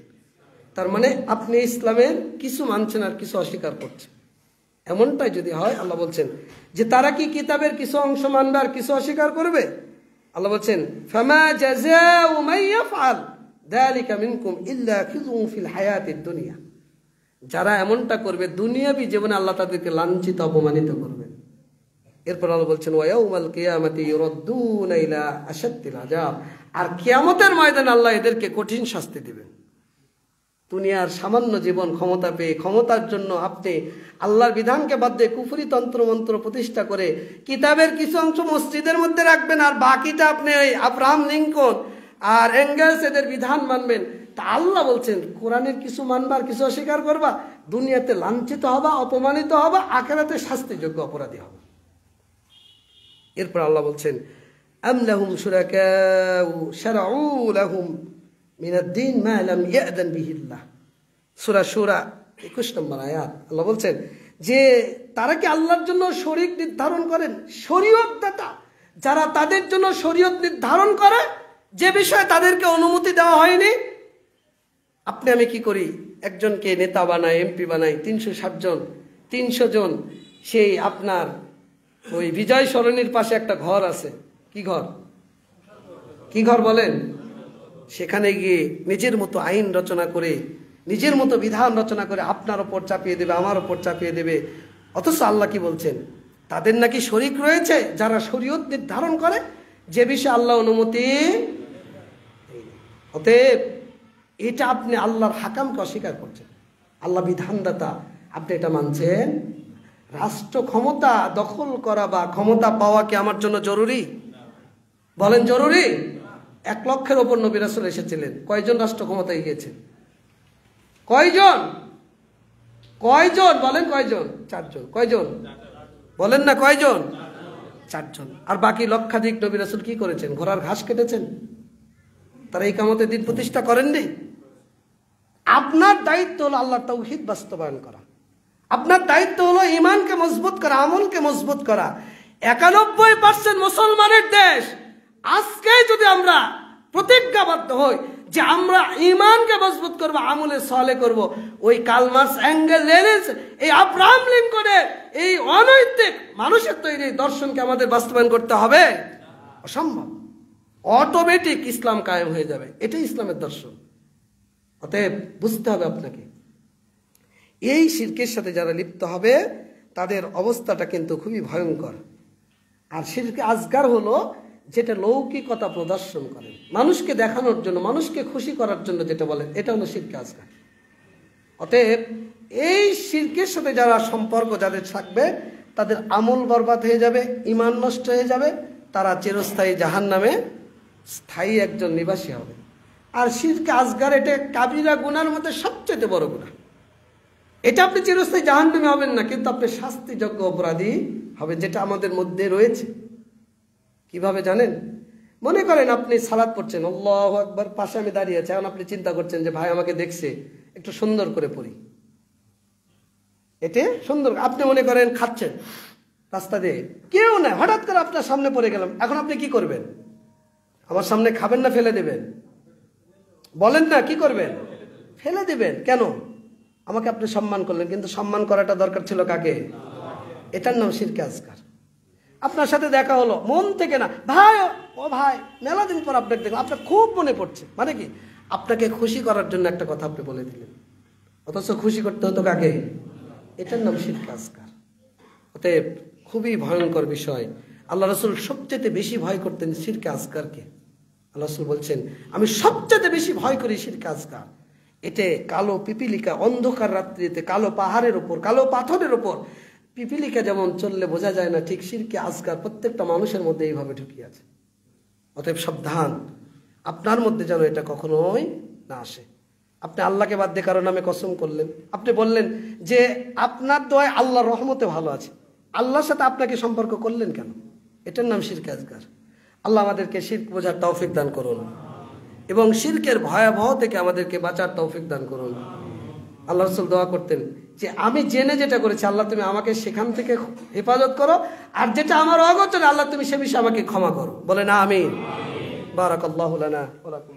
তার মানে আপনি ইসলামের কিছু মানছেন আর কিছু অস্বীকার করছেন। এমনটাই যদি হয়, আল্লাহ বলছেন যে তারা কি কিতাবের কিছু অংশ মানবে আর কিছু অস্বীকার করবে? আল্লাহ বলছেন ফামা জাযাউ মান ইয়াফআল যালিকা মিনকুম ইল্লা খিযুন ফিল হায়াতিদ দুনিয়া। যারা এমনটা করবে দুনিয়াবি জীবনে আল্লাহ তাদেরকে লাঞ্ছিত, অপমানিত করবেন। এরপর আল্লাহ বলছেন ওয়া ইয়াউমাল কিয়ামাতি ইউরাদ্দুনা ইলা আশাদ্দিল আযাব। আর কিয়ামতের ময়দানে আল্লাহ এদেরকে কঠিন শাস্তি দিবেন। দুনিয়ার সামান্য জীবন ক্ষমতা পেয়ে, ক্ষমতার জন্য আপনি আল্লাহর বিধানকে বাদ দিয়ে কুফরি তন্ত্র মন্ত্র প্রতিষ্ঠা করে কিতাবের কিছু অংশ মসজিদের মধ্যে রাখবেন, আর বাকিটা আপনি ওই আব্রাহাম লিঙ্কন আর এঙ্গেলস এদের বিধান মানবেন। তা আল্লাহ বলছেন কোরআনের কিছু মানবা আর কিছু অস্বীকার করবা, দুনিয়াতে লাঞ্ছিত হবা, অপমানিত হবা, আখিরাতে শাস্তিযোগ্য অপরাধী হবা। এরপর আল্লাহ বলছেন আম লাহুম শুরাকাউ শারউ লাহুম মিনাদ্দিন মা লাম ইয়াযান বিহিল্লাহ। সূরা সূরা 21 নম্বর আয়াত। আল্লাহ বলছেন যে তারা কি আল্লাহর জন্য শরীক নির্ধারণ করেন? শরীয়ত দাতা যারা তাদের জন্য শরীয়ত নির্ধারণ করে যে বিষয়ে তাদেরকে অনুমতি দেওয়া হয়নি। আপনি আমি কি করি? একজনকে নেতা বানাই, এমপি বানাই, 360 জন, 300 জন। সেই আপনার ওই বিজয় সরণির পাশে একটা ঘর আছে। কি ঘর? কি ঘর বলেন? সেখানে গিয়ে নিজের মতো আইন রচনা করে, নিজের মতো বিধান রচনা করে আপনার ওপর চাপিয়ে দেবে, আমার ওপর চাপিয়ে দেবে। অথচ আল্লাহ কি বলছেন? তাদের নাকি শরীক রয়েছে যারা শরীয়ত নির্ধারণ করে যে বিষয়ে আল্লাহ অনুমতি। অতএব এটা আপনি আল্লাহর হাকামকে অস্বীকার করছেন। আল্লাহ বিধানদাতা, আপনি এটা মানছেন? রাষ্ট্র ক্ষমতা দখল করা বা ক্ষমতা পাওয়া কি আমার জন্য জরুরি? বলেন জরুরি? 1 লক্ষের ওপর নবী রাসূল এসেছিলেন। কয়জন রাষ্ট্র ক্ষমতায় গিয়েছেন? কয়জন? কয়জন বলেন? কয়জন? 4 জন। কয়জন বলেন না? কয়জন? 4 জন। আর বাকি লক্ষাধিক নবী রাসূল কি করেছেন? ঘোড়ার ঘাস কেটেছেন? তারা এই কামতের দিন প্রতিষ্ঠা করেননি। আপনার দায়িত্ব হলো আল্লাহর তাওহীদ বাস্তবায়ন করা। আপনার দায়িত্ব হলো ঈমানকে মজবুত করা, আমলকে মজবুত করা। 91% মুসলমানের দেশ। আজকে যদি আমরা প্রতিজ্ঞাবদ্ধ হই যে আমরা ঈমানকে মজবুত করব, আমলে সালেহ করব, ওই কার্ল মার্কস, এঙ্গেলস, লেনিন, এই আব্রাহাম লিঙ্কনের এই অনৈতিক মানুষের তৈরি দর্শনকে আমাদের বাস্তবায়ন করতে হবে? অসম্ভব। অটোমেটিক ইসলাম কায়েম হয়ে যাবে। এটাই ইসলামের দর্শন। অতএব বুঝতে হবে আপনাকে, এই শিরকের সাথে যারা লিপ্ত হবে তাদের অবস্থাটা কিন্তু খুবই ভয়ঙ্কর। আর শিরকে আসগার হলো যেটা লৌকিকতা প্রদর্শন করে, মানুষকে দেখানোর জন্য, মানুষকে খুশি করার জন্য যেটা বলেন, এটা হলো শিরকে আসগার। অতএব এই শিরকের সাথে যারা সম্পর্ক যাদের থাকবে তাদের আমল বরবাদ হয়ে যাবে, ঈমান নষ্ট হয়ে যাবে, তারা চিরস্থায়ী জাহান্নামে স্থায়ী একজন নিবাসী হবে। আর শিরকে আসগার এটা কাবিরা গুনার মধ্যে সবচেয়ে বড় গুনাহ। এটা আপনি চিরস্থায়ী জাহান্নামে হবেন না, কিন্তু আপনি শাস্তিযোগ্য অপরাধী হবে, যেটা আমাদের মধ্যে রয়েছে। কিভাবে জানেন? মনে করেন আপনি সালাত পড়ছেন, আল্লাহু আকবার, পাশে আমি দাঁড়িয়ে আছি, এখন আপনি চিন্তা করছেন যে ভাই আমাকে দেখছে, একটু সুন্দর করে পড়ি। এটা সুন্দর। আপনি মনে করেন খাচ্ছেন রাস্তা দিয়ে, কেউ নাই, হঠাৎ করে আপনার সামনে পড়ে গেলাম, এখন আপনি কি করবেন? আমার সামনে খাবেন না ফেলে দেবেন? বলেন না, কি করবেন? ফেলে দেবেন। কেন? আমাকে আপনি সম্মান করলেন, কিন্তু সম্মান করাটা দরকার ছিল কাকে? এটার নাম শিরকে আসগার। আপনার সাথে দেখা হলো, মন থেকে না, ভাই ও ভাই মেলা দিন পর আপনাকে দেখলাম, আপনার খুব মনে পড়ছে, মানে কি আপনাকে খুশি করার জন্য একটা কথা আপনি বলে দিলেন, অথচ খুশি করতে হতো কাকে? এটার নাম শিরকে আসগার। অতএব খুবই ভয়ঙ্কর বিষয়। আল্লাহ রসুল সবচেয়ে বেশি ভয় করতেন শিরকে আসগারকে। আল্লাহ রসুল বলছেন, আমি সবচেয়ে বেশি ভয় করি শিরকে আসগার। এতে কালো পিপিলিকা অন্ধকার রাত্রিতে কালো পাহাড়ের উপর, কালো পাথরের উপর পিপিলিকা যেমন চললে বোঝা যায় না, ঠিক শিরকে আসগার প্রত্যেকটা মানুষের মধ্যে এইভাবে ঢুকিয়ে আছে। অতএব সাবধান, আপনার মধ্যে যেন এটা কখনোই না আসে। আপনি আল্লাহকে বাদ দিয়ে কারো নামে কসম করলেন, আপনি বললেন যে আপনার দোয়ায় আল্লাহর রহমতে ভালো আছে, আল্লাহর সাথে আপনাকে সম্পর্ক করলেন কেন? এটার নাম শিরকে আসগার। আল্লাহ আমাদেরকে শিরক বোঝার তৌফিক দান করুন এবং শিরকের ভয়াবহ থেকে আমাদেরকে বাঁচার তৌফিক দান করুন। আল্লাহ রাসূল দোয়া করতেন যে আমি জেনে যেটা করেছি, আল্লাহ তুমি আমাকে সেখান থেকে হেফাজত করো, আর যেটা আমার অগোচরে আল্লাহ তুমি সে বিষয়ে আমাকে ক্ষমা করো। বলে না আমিন। বারাকাল্লাহু লানা ওয়া লাকুম।